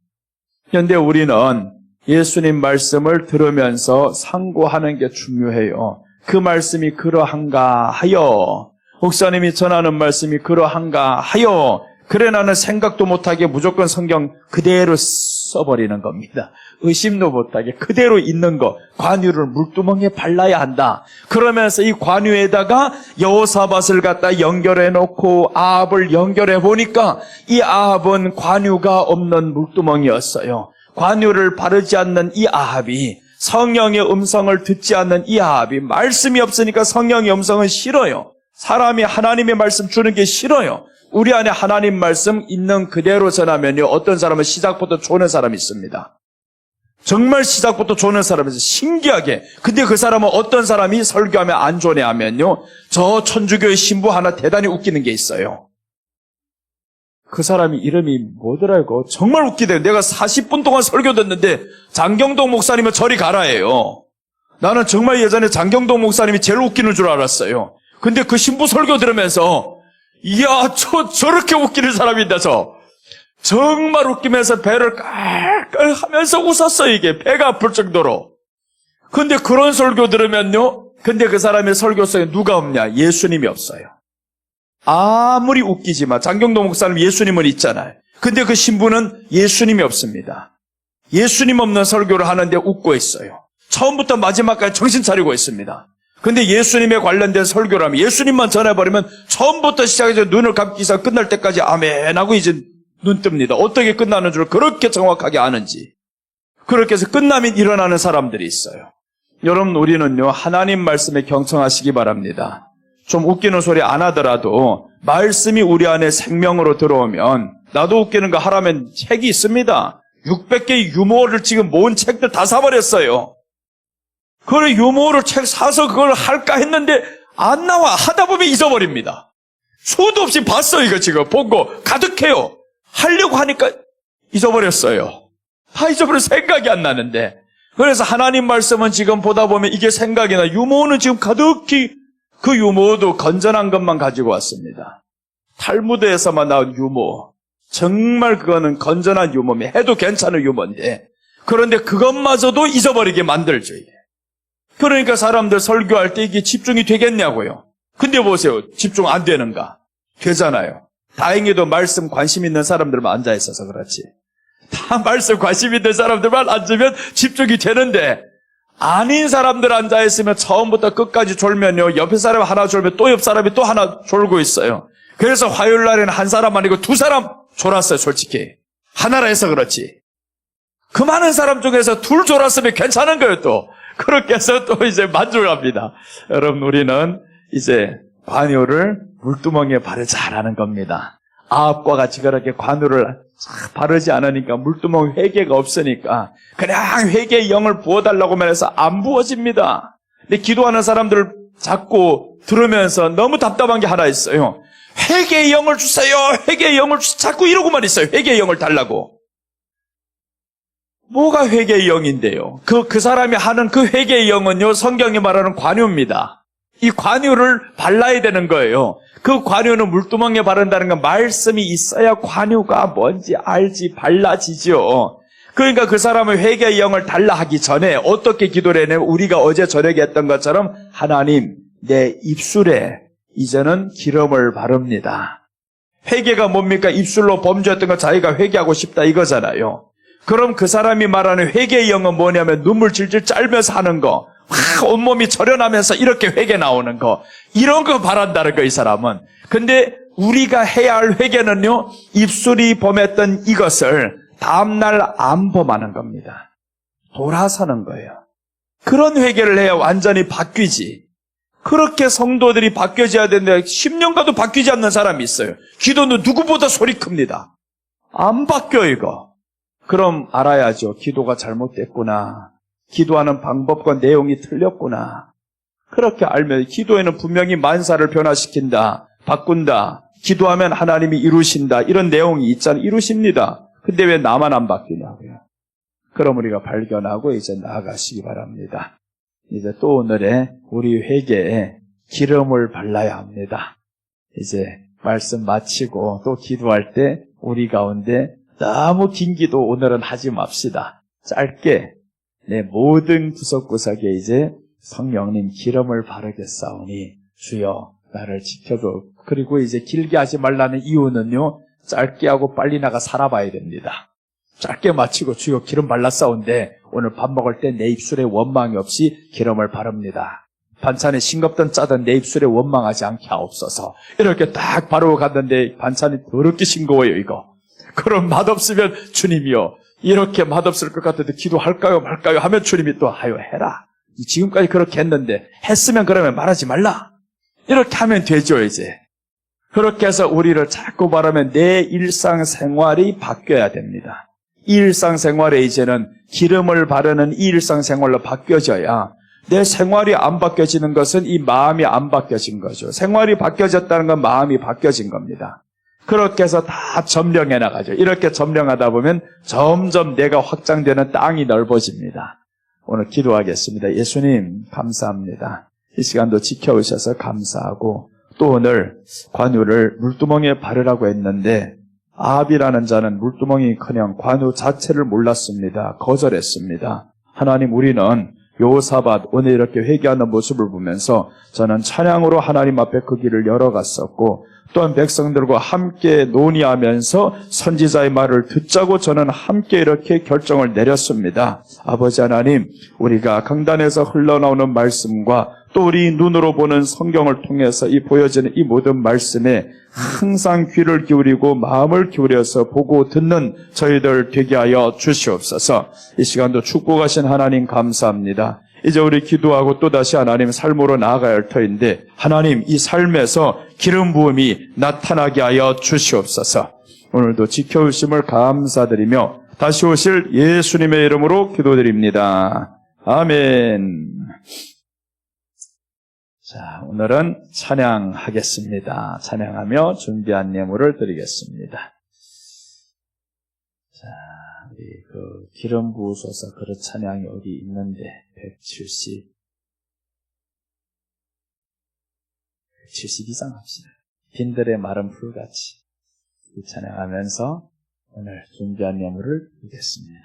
S1: 그런데 우리는 예수님 말씀을 들으면서 상고하는 게 중요해요. 그 말씀이 그러한가 하여 목사님이 전하는 말씀이 그러한가 하여 그래 나는 생각도 못하게 무조건 성경 그대로 써버리는 겁니다. 의심도 못하게 그대로 있는 거 관유를 물두멍에 발라야 한다. 그러면서 이 관유에다가 여호사밧을 갖다 연결해 놓고 아합을 연결해 보니까 이 아합은 관유가 없는 물두멍이었어요. 관유를 바르지 않는 이 아합이 성령의 음성을 듣지 않는 이 아합이 말씀이 없으니까 성령의 음성은 싫어요. 사람이 하나님의 말씀 주는 게 싫어요. 우리 안에 하나님 말씀 있는 그대로 전하면요. 어떤 사람은 시작부터 조는 사람이 있습니다. 정말 시작부터 조는 사람이 있어요. 신기하게. 근데 그 사람은 어떤 사람이 설교하면 안 조네 하면요. 저 천주교의 신부 하나 대단히 웃기는 게 있어요. 그 사람이 이름이 뭐더라고. 정말 웃기대요. 내가 40분 동안 설교 듣는데 장경동 목사님은 저리 가라예요. 나는 정말 예전에 장경동 목사님이 제일 웃기는 줄 알았어요. 근데 그 신부 설교 들으면서 이야, 저렇게 웃기는 사람이 있다, 정말 웃기면서 배를 깔깔 하면서 웃었어요. 이게 배가 아플 정도로. 근데 그런 설교 들으면요. 근데 그 사람의 설교 속에 누가 없냐? 예수님이 없어요. 아무리 웃기지만 장경도 목사님 예수님은 있잖아요. 근데 그 신부는 예수님이 없습니다. 예수님 없는 설교를 하는데 웃고 있어요. 처음부터 마지막까지 정신 차리고 있습니다. 근데 예수님에 관련된 설교를 하면 예수님만 전해버리면 처음부터 시작해서 눈을 감기 시작 끝날 때까지 아멘 하고 이제 눈 뜹니다. 어떻게 끝나는 줄 그렇게 정확하게 아는지. 그렇게 해서 끝나면 일어나는 사람들이 있어요. 여러분 우리는요 하나님 말씀에 경청하시기 바랍니다. 좀 웃기는 소리 안 하더라도 말씀이 우리 안에 생명으로 들어오면 나도 웃기는 거 하라면 책이 있습니다. 600개의 유머를 지금 모은 책들 다 사버렸어요. 그걸 유머를 책 사서 그걸 할까 했는데 안 나와. 하다 보면 잊어버립니다. 수도 없이 봤어요. 이거 지금 본 거 가득해요. 하려고 하니까 잊어버렸어요. 다 잊어버려 생각이 안 나는데. 그래서 하나님 말씀은 지금 보다 보면 이게 생각이 나. 유머는 지금 가득히 그 유머도 건전한 것만 가지고 왔습니다. 탈무드에서만 나온 유머. 정말 그거는 건전한 유머면 해도 괜찮은 유머인데 그런데 그것마저도 잊어버리게 만들죠. 이게. 그러니까 사람들 설교할 때 이게 집중이 되겠냐고요. 근데 보세요. 집중 안 되는가? 되잖아요. 다행히도 말씀 관심 있는 사람들만 앉아있어서 그렇지. 다 말씀 관심 있는 사람들만 앉으면 집중이 되는데 아닌 사람들 앉아있으면 처음부터 끝까지 졸면요. 옆에 사람 하나 졸면 또 옆 사람이 또 하나 졸고 있어요. 그래서 화요일 날에는 한 사람 아니고 두 사람 졸았어요. 솔직히. 하나라 해서 그렇지. 그 많은 사람 중에서 둘 졸았으면 괜찮은 거예요. 또. 그렇게 해서 또 이제 만족합니다. 여러분 우리는 이제 관유를 물두멍에 바르지 않는 겁니다. 아합과 같이 그렇게 관유를 바르지 않으니까 물두멍 회개가 없으니까 그냥 회개의 영을 부어달라고 해서 안 부어집니다. 근데 기도하는 사람들을 자꾸 들으면서 너무 답답한 게 하나 있어요. 회개의 영을 주세요. 회개의 영을 주세요. 자꾸 이러고만 있어요. 회개의 영을 달라고. 뭐가 회개의 영인데요? 그 사람이 하는 그 회개의 영은요, 성경이 말하는 관유입니다. 이 관유를 발라야 되는 거예요. 그 관유는 물두멍에 바른다는 건 말씀이 있어야 관유가 뭔지 알지, 발라지죠. 그러니까 그 사람은 회개의 영을 달라 하기 전에 어떻게 기도를 해내면 우리가 어제 저녁에 했던 것처럼 하나님, 내 입술에 이제는 기름을 바릅니다. 회개가 뭡니까? 입술로 범죄했던 거 자기가 회개하고 싶다 이거잖아요. 그럼 그 사람이 말하는 회개의 영은 뭐냐면 눈물 질질 짤면서 하는 거, 온몸이 절연하면서 이렇게 회개 나오는 거, 이런 거 바란다는 거, 이 사람은. 근데 우리가 해야 할 회개는요, 입술이 범했던 이것을 다음날 안 범하는 겁니다. 돌아서는 거예요. 그런 회개를 해야 완전히 바뀌지. 그렇게 성도들이 바뀌어져야 되는데 10년 가도 바뀌지 않는 사람이 있어요. 기도는 누구보다 소리 큽니다. 안 바뀌어 이거. 그럼 알아야죠. 기도가 잘못됐구나. 기도하는 방법과 내용이 틀렸구나. 그렇게 알면 기도에는 분명히 만사를 변화시킨다. 바꾼다. 기도하면 하나님이 이루신다. 이런 내용이 있잖아요. 이루십니다. 근데 왜 나만 안 바뀌냐고요. 그럼 우리가 발견하고 이제 나아가시기 바랍니다. 이제 또 오늘의 우리 회개에 기름을 발라야 합니다. 이제 말씀 마치고 또 기도할 때 우리 가운데 너무 긴 기도 오늘은 하지 맙시다. 짧게 내 모든 구석구석에 이제 성령님 기름을 바르겠사오니 주여 나를 지켜줘. 그리고 이제 길게 하지 말라는 이유는요. 짧게 하고 빨리 나가 살아봐야 됩니다. 짧게 마치고 주여 기름 발랐사온데 오늘 밥 먹을 때 내 입술에 원망이 없이 기름을 바릅니다. 반찬이 싱겁든 짜든 내 입술에 원망하지 않게 하옵소서. 이렇게 딱 바르고 갔는데 반찬이 더럽게 싱거워요 이거. 그럼 맛없으면 주님이요. 이렇게 맛없을 것 같은데 기도할까요 말까요 하면 주님이 또 하여 해라. 지금까지 그렇게 했는데 했으면 그러면 말하지 말라. 이렇게 하면 되죠 이제. 그렇게 해서 우리를 자꾸 바라면 내 일상생활이 바뀌어야 됩니다. 이 일상생활에 이제는 기름을 바르는 이 일상생활로 바뀌어져야 내 생활이 안 바뀌어지는 것은 이 마음이 안 바뀌어진 거죠. 생활이 바뀌어졌다는 건 마음이 바뀌어진 겁니다. 그렇게 해서 다 점령해 나가죠. 이렇게 점령하다 보면 점점 내가 확장되는 땅이 넓어집니다. 오늘 기도하겠습니다. 예수님 감사합니다. 이 시간도 지켜오셔서 감사하고 또 오늘 관유를 물두멍에 바르라고 했는데 아합이라는 자는 물두멍이커녕 관우 자체를 몰랐습니다. 거절했습니다. 하나님, 우리는 여호사밧 오늘 이렇게 회개하는 모습을 보면서 저는 찬양으로 하나님 앞에 그 길을 열어갔었고, 또한 백성들과 함께 논의하면서 선지자의 말을 듣자고 저는 함께 이렇게 결정을 내렸습니다. 아버지 하나님, 우리가 강단에서 흘러나오는 말씀과 또 우리 눈으로 보는 성경을 통해서 이 보여지는 이 모든 말씀에 항상 귀를 기울이고 마음을 기울여서 보고 듣는 저희들 되게 하여 주시옵소서. 이 시간도 축복하신 하나님 감사합니다. 이제 우리 기도하고 또다시 하나님 삶으로 나아가야 할 터인데, 하나님 이 삶에서 기름 부음이 나타나게 하여 주시옵소서. 오늘도 지켜주심을 감사드리며 다시 오실 예수님의 이름으로 기도드립니다. 아멘. 자, 오늘은 찬양하겠습니다. 찬양하며 준비한 예물을 드리겠습니다. 자, 우리 기름 부으소서 그릇 찬양이 어디 있는데 170 이상 합시다. 빈들의 마른 풀같이 이 찬양하면서 오늘 준비한 예물을 드리겠습니다.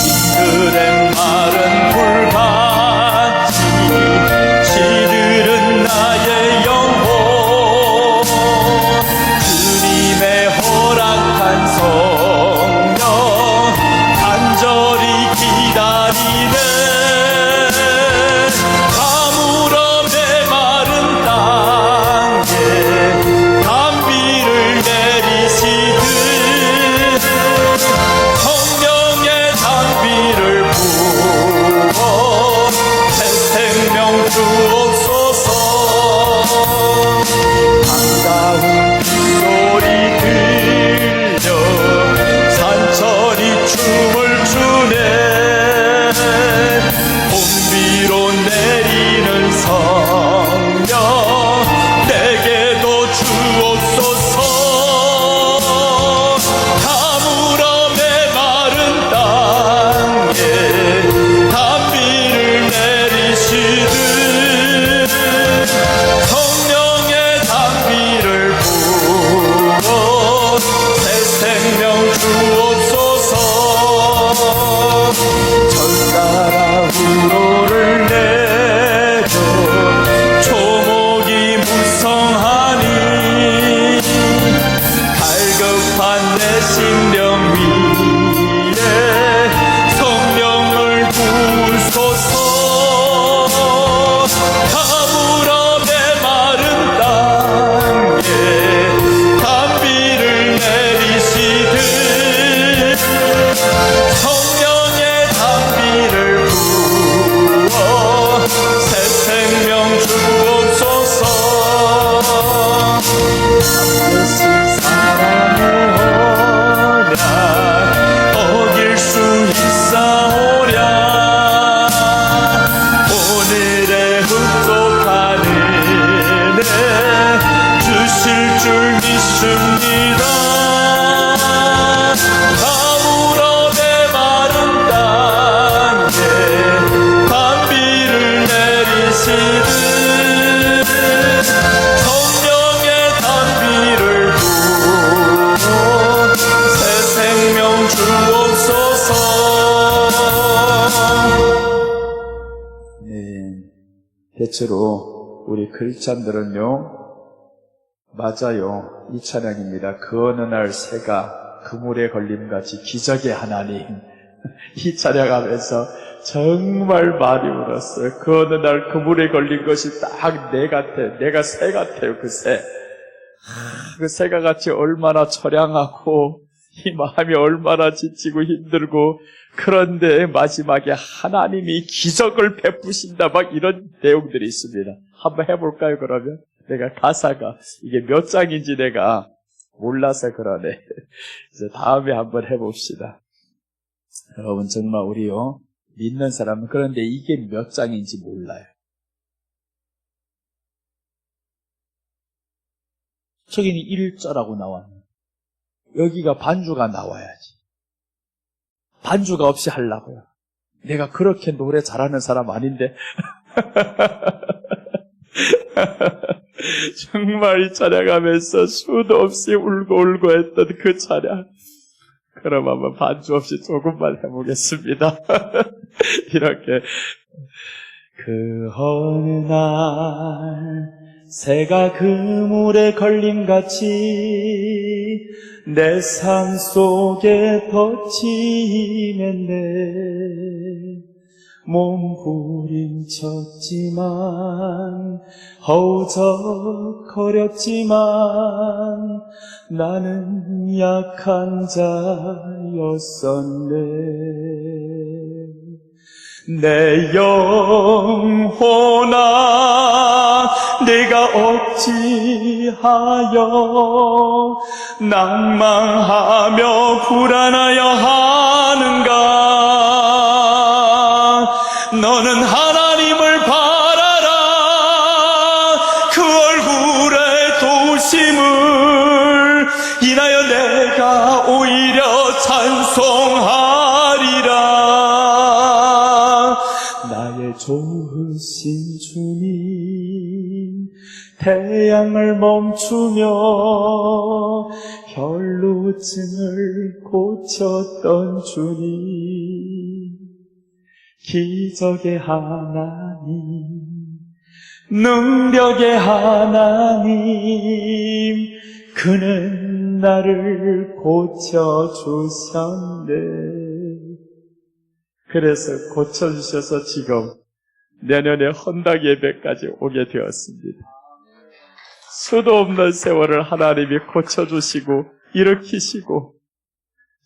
S2: 빈들의 마른 풀같이 시들은 나의 영혼, 주님의 허락한 성령 간절히 기다리네. 가물어 메마른 땅에 단비를 내리시듯 성령의 단비를 부어 새 생명 주옵소서. 반가운 빗소리 들려 산천이 춤을 추네. 봄비로 내리는 성령 내게도 주옵소서. 가물어 메마른 땅에 단비를 내리시듯 성령의 단비를 부어 새 생명 주옵소서. 젓가락 우로를 내려 초목이 무성하니 갈급한 내 심령 위에 성령을 부으소서. 가물어 메마른 땅에 단비를 내리시듯 성령의 단비를 부어 새 생명 주옵소서. 잠시 사랑의 언약 어길 수 있사오랴. 오늘의 흡족한 은혜 주실 줄 믿습니다. 가물어 메마른 땅에 단비를 내리시듯 성령의 단비를 부어 새 생명 주옵소서.
S1: 네, 대체로 우리 크리스찬들은요, 맞아요. 이 찬양입니다. 그 어느 날 새가 그물에 걸림같이 기적의 하나님. 이 찬양하면서 정말 많이 울었어요. 그 어느 날 그물에 걸린 것이 딱 내 같아. 내가 새 같아요, 그 새. 그 새가 같이 얼마나 처량하고 이 마음이 얼마나 지치고 힘들고, 그런데 마지막에 하나님이 기적을 베푸신다, 막 이런 내용들이 있습니다. 한번 해볼까요, 그러면? 내가 가사가 이게 몇 장인지 내가 몰라서 그러네. 이제 다음에 한번 해봅시다. 여러분, 정말 우리요, 믿는 사람은 그런데 이게 몇 장인지 몰라요. 저기는 1절하고 나왔네. 여기가 반주가 나와야지. 반주가 없이 하려고요. 내가 그렇게 노래 잘하는 사람 아닌데. 정말 이 찬양하면서 수도 없이 울고 했던 그 찬양. 그럼 한번 반주 없이 조금만 해보겠습니다. 이렇게. 그 어느 날 새가 그물에 걸림같이 내 삶 속에 덮치면네 몸부림쳤지만 허우적거렸지만 나는 약한 자였었네. 내 영혼아 내가 어찌하여 낭망하며 불안하여 하는가. 너는 하나님을 바라라. 그 얼굴의 도심을 인하여 내가 오히려 찬송하리라. 나의 좋으신 주님 태양을 멈추며 혈루증을 고쳤던 주님, 기적의 하나님, 능력의 하나님, 그는 나를 고쳐주셨네. 그래서 고쳐주셔서 지금 내년에 헌당 예배까지 오게 되었습니다. 수도 없는 세월을 하나님이 고쳐주시고 일으키시고,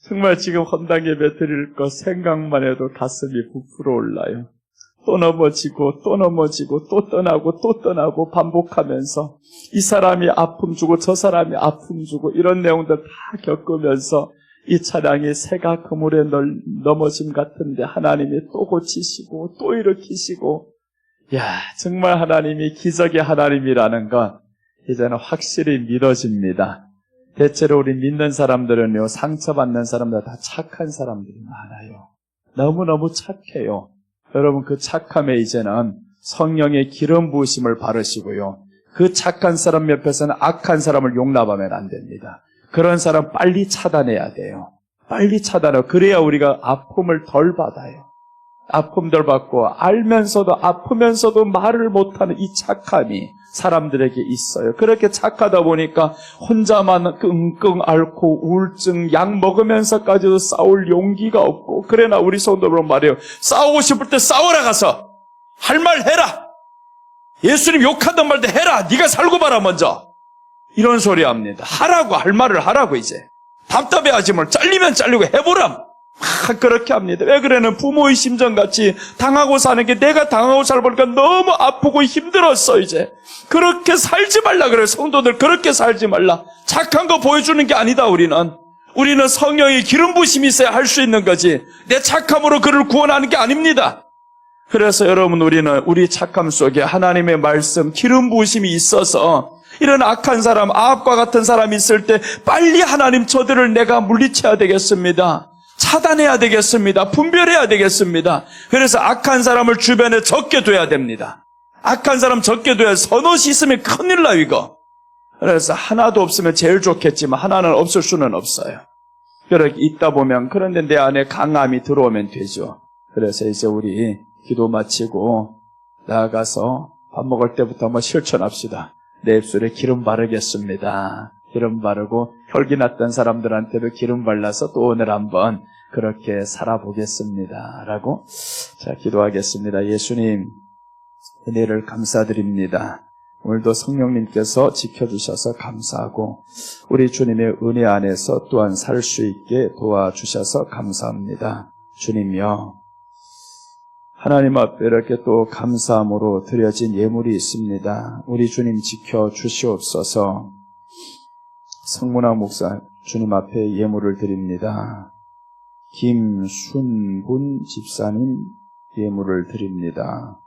S1: 정말 지금 헌당 예배 드릴 것 생각만 해도 가슴이 부풀어 올라요. 또 넘어지고 또 넘어지고 또 떠나고 또 떠나고 반복하면서 이 사람이 아픔 주고 저 사람이 아픔 주고 이런 내용들 다 겪으면서 이 차량이 새가 그물에 넘어짐 같은데 하나님이 또 고치시고 또 일으키시고, 야, 정말 하나님이 기적의 하나님이라는 건 이제는 확실히 믿어집니다. 대체로 우리 믿는 사람들은요, 상처받는 사람들 다 착한 사람들이 많아요. 너무너무 착해요. 여러분, 그 착함에 이제는 성령의 기름 부으심을 바르시고요, 그 착한 사람 옆에서는 악한 사람을 용납하면 안 됩니다. 그런 사람 빨리 차단해야 돼요. 빨리 차단하고, 그래야 우리가 아픔을 덜 받아요. 아픔 덜 받고, 알면서도 아프면서도 말을 못하는 이 착함이 사람들에게 있어요. 그렇게 착하다 보니까 혼자만 끙끙 앓고 우울증 약 먹으면서까지도 싸울 용기가 없고, 그러나 우리 성도들 말해요. 싸우고 싶을 때 싸워라. 가서 할 말 해라. 예수님 욕하던 말도 해라. 네가 살고 봐라 먼저. 이런 소리 합니다. 하라고, 할 말을 하라고. 이제 답답해하지 말, 잘리면 잘리고 해보라. 그렇게 합니다. 왜 그래는 부모의 심정같이 당하고 사는 게 내가 당하고 살아보니까 너무 아프고 힘들었어. 이제 그렇게 살지 말라 그래요. 성도들 그렇게 살지 말라. 착한 거 보여주는 게 아니다. 우리는 성령의 기름 부심이 있어야 할 수 있는 거지, 내 착함으로 그를 구원하는 게 아닙니다. 그래서 여러분, 우리는 우리 착함 속에 하나님의 말씀, 기름 부심이 있어서 이런 악한 사람, 아합과 같은 사람이 있을 때 빨리 하나님, 저들을 내가 물리쳐야 되겠습니다. 차단해야 되겠습니다. 분별해야 되겠습니다. 그래서 악한 사람을 주변에 적게 둬야 됩니다. 악한 사람 적게 둬야, 선옷이 있으면 큰일 나요, 이거. 그래서 하나도 없으면 제일 좋겠지만 하나는 없을 수는 없어요. 그렇게 있다 보면, 그런데 내 안에 강함이 들어오면 되죠. 그래서 이제 우리 기도 마치고 나아가서 밥 먹을 때부터 한번 실천합시다. 내 입술에 기름 바르겠습니다. 기름 바르고 혈기 났던 사람들한테도 기름 발라서 또 오늘 한번 그렇게 살아보겠습니다. 라고 자 기도하겠습니다. 예수님, 은혜를 감사드립니다. 오늘도 성령님께서 지켜주셔서 감사하고 우리 주님의 은혜 안에서 또한 살 수 있게 도와주셔서 감사합니다. 주님이여, 하나님 앞에 이렇게 또 감사함으로 드려진 예물이 있습니다. 우리 주님 지켜주시옵소서. 성문화 목사 주님 앞에 예물을 드립니다. 김순분 집사님 예물을 드립니다.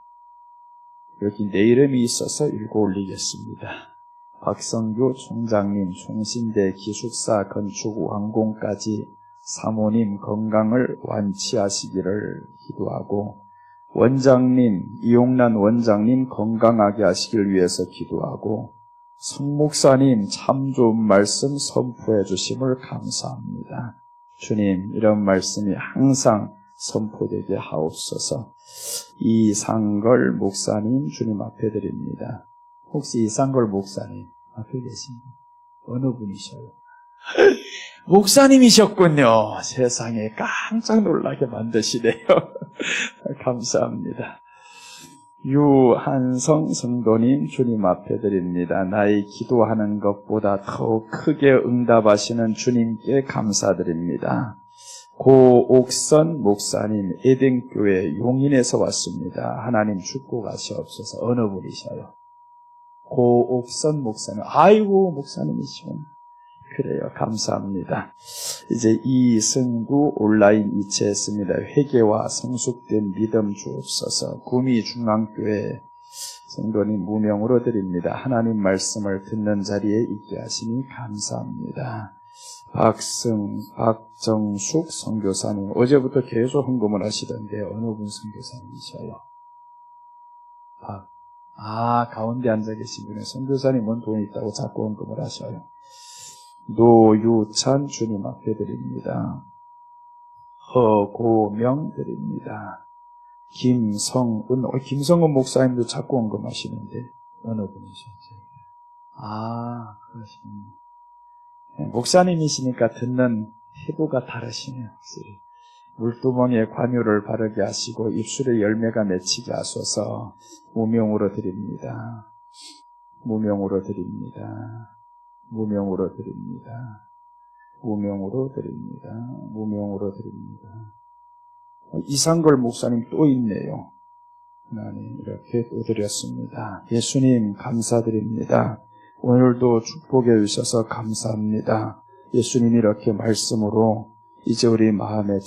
S1: 여기 내 이름이 있어서 읽어 올리겠습니다. 박성규 총장님, 총신대 기숙사 건축 완공까지 사모님 건강을 완치하시기를 기도하고 원장님, 이용란 원장님 건강하게 하시길 위해서 기도하고 성목사님 참 좋은 말씀 선포해 주심을 감사합니다. 주님, 이런 말씀이 항상 선포되게 하옵소서. 이상걸 목사님 주님 앞에 드립니다. 혹시 이상걸 목사님 앞에 계십니까? 어느 분이셔요? 목사님이셨군요. 세상에 깜짝 놀라게 만드시네요. 감사합니다. 유한성 성도님 주님 앞에 드립니다. 나의 기도하는 것보다 더 크게 응답하시는 주님께 감사드립니다. 고옥선 목사님 에덴교회 용인에서 왔습니다. 하나님 축복하시옵소서. 어느 분이셔요? 고옥선 목사님. 아이고 목사님이시군. 그래요. 감사합니다. 이제 이승구 온라인 이체했습니다. 회개와 성숙된 믿음 주옵소서. 구미중앙교회 성도님 무명으로 드립니다. 하나님 말씀을 듣는 자리에 있게 하시니 감사합니다. 박정숙 선교사님 어제부터 계속 헌금을 하시던데 어느 분 선교사님이셔요? 가운데 앉아 계신 분의 선교사님은 돈이 있다고 자꾸 헌금을 하셔요. 노유찬 주님 앞에 드립니다. 허고명 드립니다. 김성은 목사님도 자꾸 언급하시는데 어느 분이셨죠? 그러시군요. 목사님이시니까 듣는 태도가 다르시네요. 물두멍에 관유를 바르게 하시고 입술에 열매가 맺히게 하소서. 무명으로 드립니다. 무명으로 드립니다. 무명으로 드립니다. 무명으로 드립니다. 무명으로 드립니다. 이상걸 목사님 또 있네요. 하나님 이렇게 또 드렸습니다. 예수님 감사드립니다. 오늘도 축복해 주셔서 감사합니다. 예수님 이렇게 말씀으로 이제 우리 마음에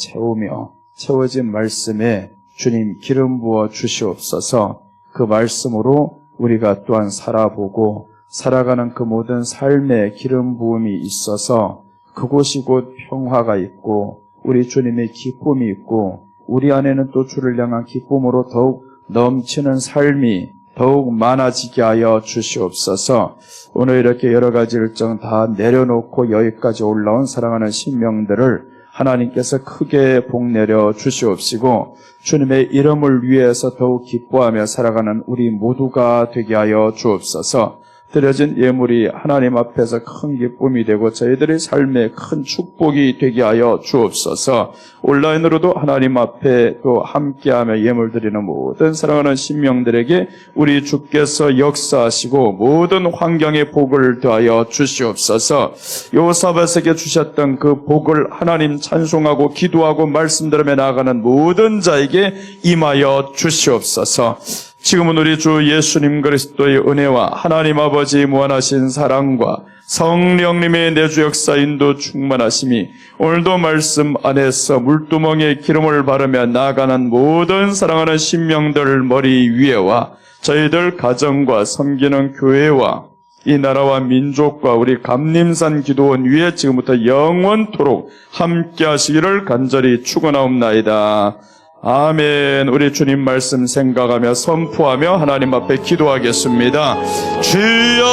S1: 채워진 말씀에 주님 기름 부어 주시옵소서. 그 말씀으로 우리가 또한 살아보고 살아가는 그 모든 삶에 기름 부음이 있어서 그곳이 곧 평화가 있고 우리 주님의 기쁨이 있고 우리 안에는 또 주를 향한 기쁨으로 더욱 넘치는 삶이 더욱 많아지게 하여 주시옵소서. 오늘 이렇게 여러 가지 일정 다 내려놓고 여기까지 올라온 사랑하는 신명들을 하나님께서 크게 복내려 주시옵시고 주님의 이름을 위해서 더욱 기뻐하며 살아가는 우리 모두가 되게 하여 주옵소서. 드려진 예물이 하나님 앞에서 큰 기쁨이 되고 저희들의 삶에 큰 축복이 되게 하여 주옵소서. 온라인으로도 하나님 앞에 또 함께하며 예물 드리는 모든 사랑하는 신명들에게 우리 주께서 역사하시고 모든 환경의 복을 더하여 주시옵소서. 요사밧에게 주셨던 그 복을 하나님 찬송하고 기도하고 말씀드리며 나아가는 모든 자에게 임하여 주시옵소서. 지금은 우리 주 예수님 그리스도의 은혜와 하나님 아버지의 무한하신 사랑과 성령님의 내주 역사 인도 충만하심이 오늘도 말씀 안에서 물두멍에 기름을 바르며 나아가는 모든 사랑하는 신명들 머리 위에와 저희들 가정과 섬기는 교회와 이 나라와 민족과 우리 감림산 기도원 위에 지금부터 영원토록 함께 하시기를 간절히 축원하옵나이다. 아멘. 우리 주님 말씀 생각하며 선포하며 하나님 앞에 기도하겠습니다. 주여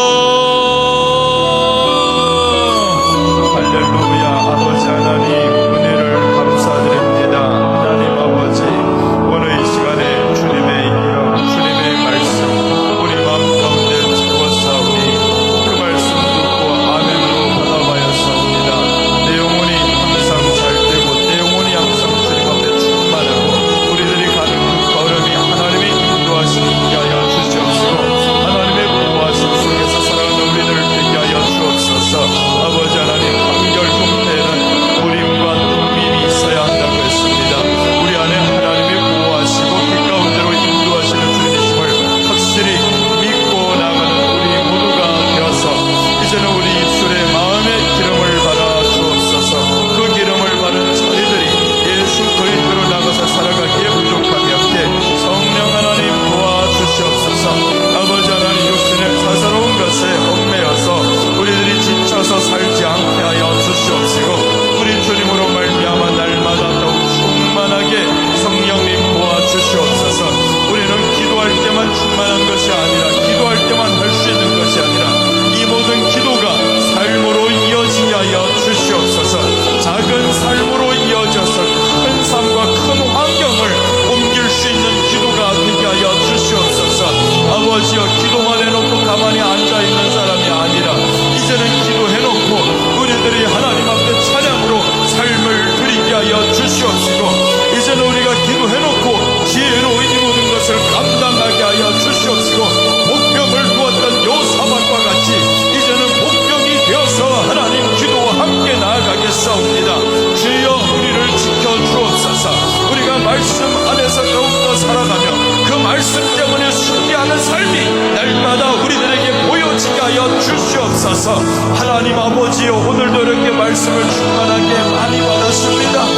S1: 할렐루야. 아버지 하나님 은혜를 감사드립니다. 하나님 아버지 오늘 이 시간에 주님의 이름 주님의 말씀 우리 마음 가운데 채워사오니 그 말씀 듣고 아멘으로 받아봐야사옵니다. 내 영혼이 항상 잘 되고 내 영혼이 항상 주님 앞에 충만하고 우리들이 가는 그 걸음이 하나님의 인도하심이 있게 하여 주시옵시고 하나님의 보호하심 속에서 살아가는 우리들
S2: 말씀 안에서 더욱더 살아가며 그 말씀 때문에 승리하는 삶이 날마다 우리들에게 보여지게 하여 주시옵소서. 하나님 아버지여, 오늘도 이렇게 말씀을 충만하게 많이 받았습니다.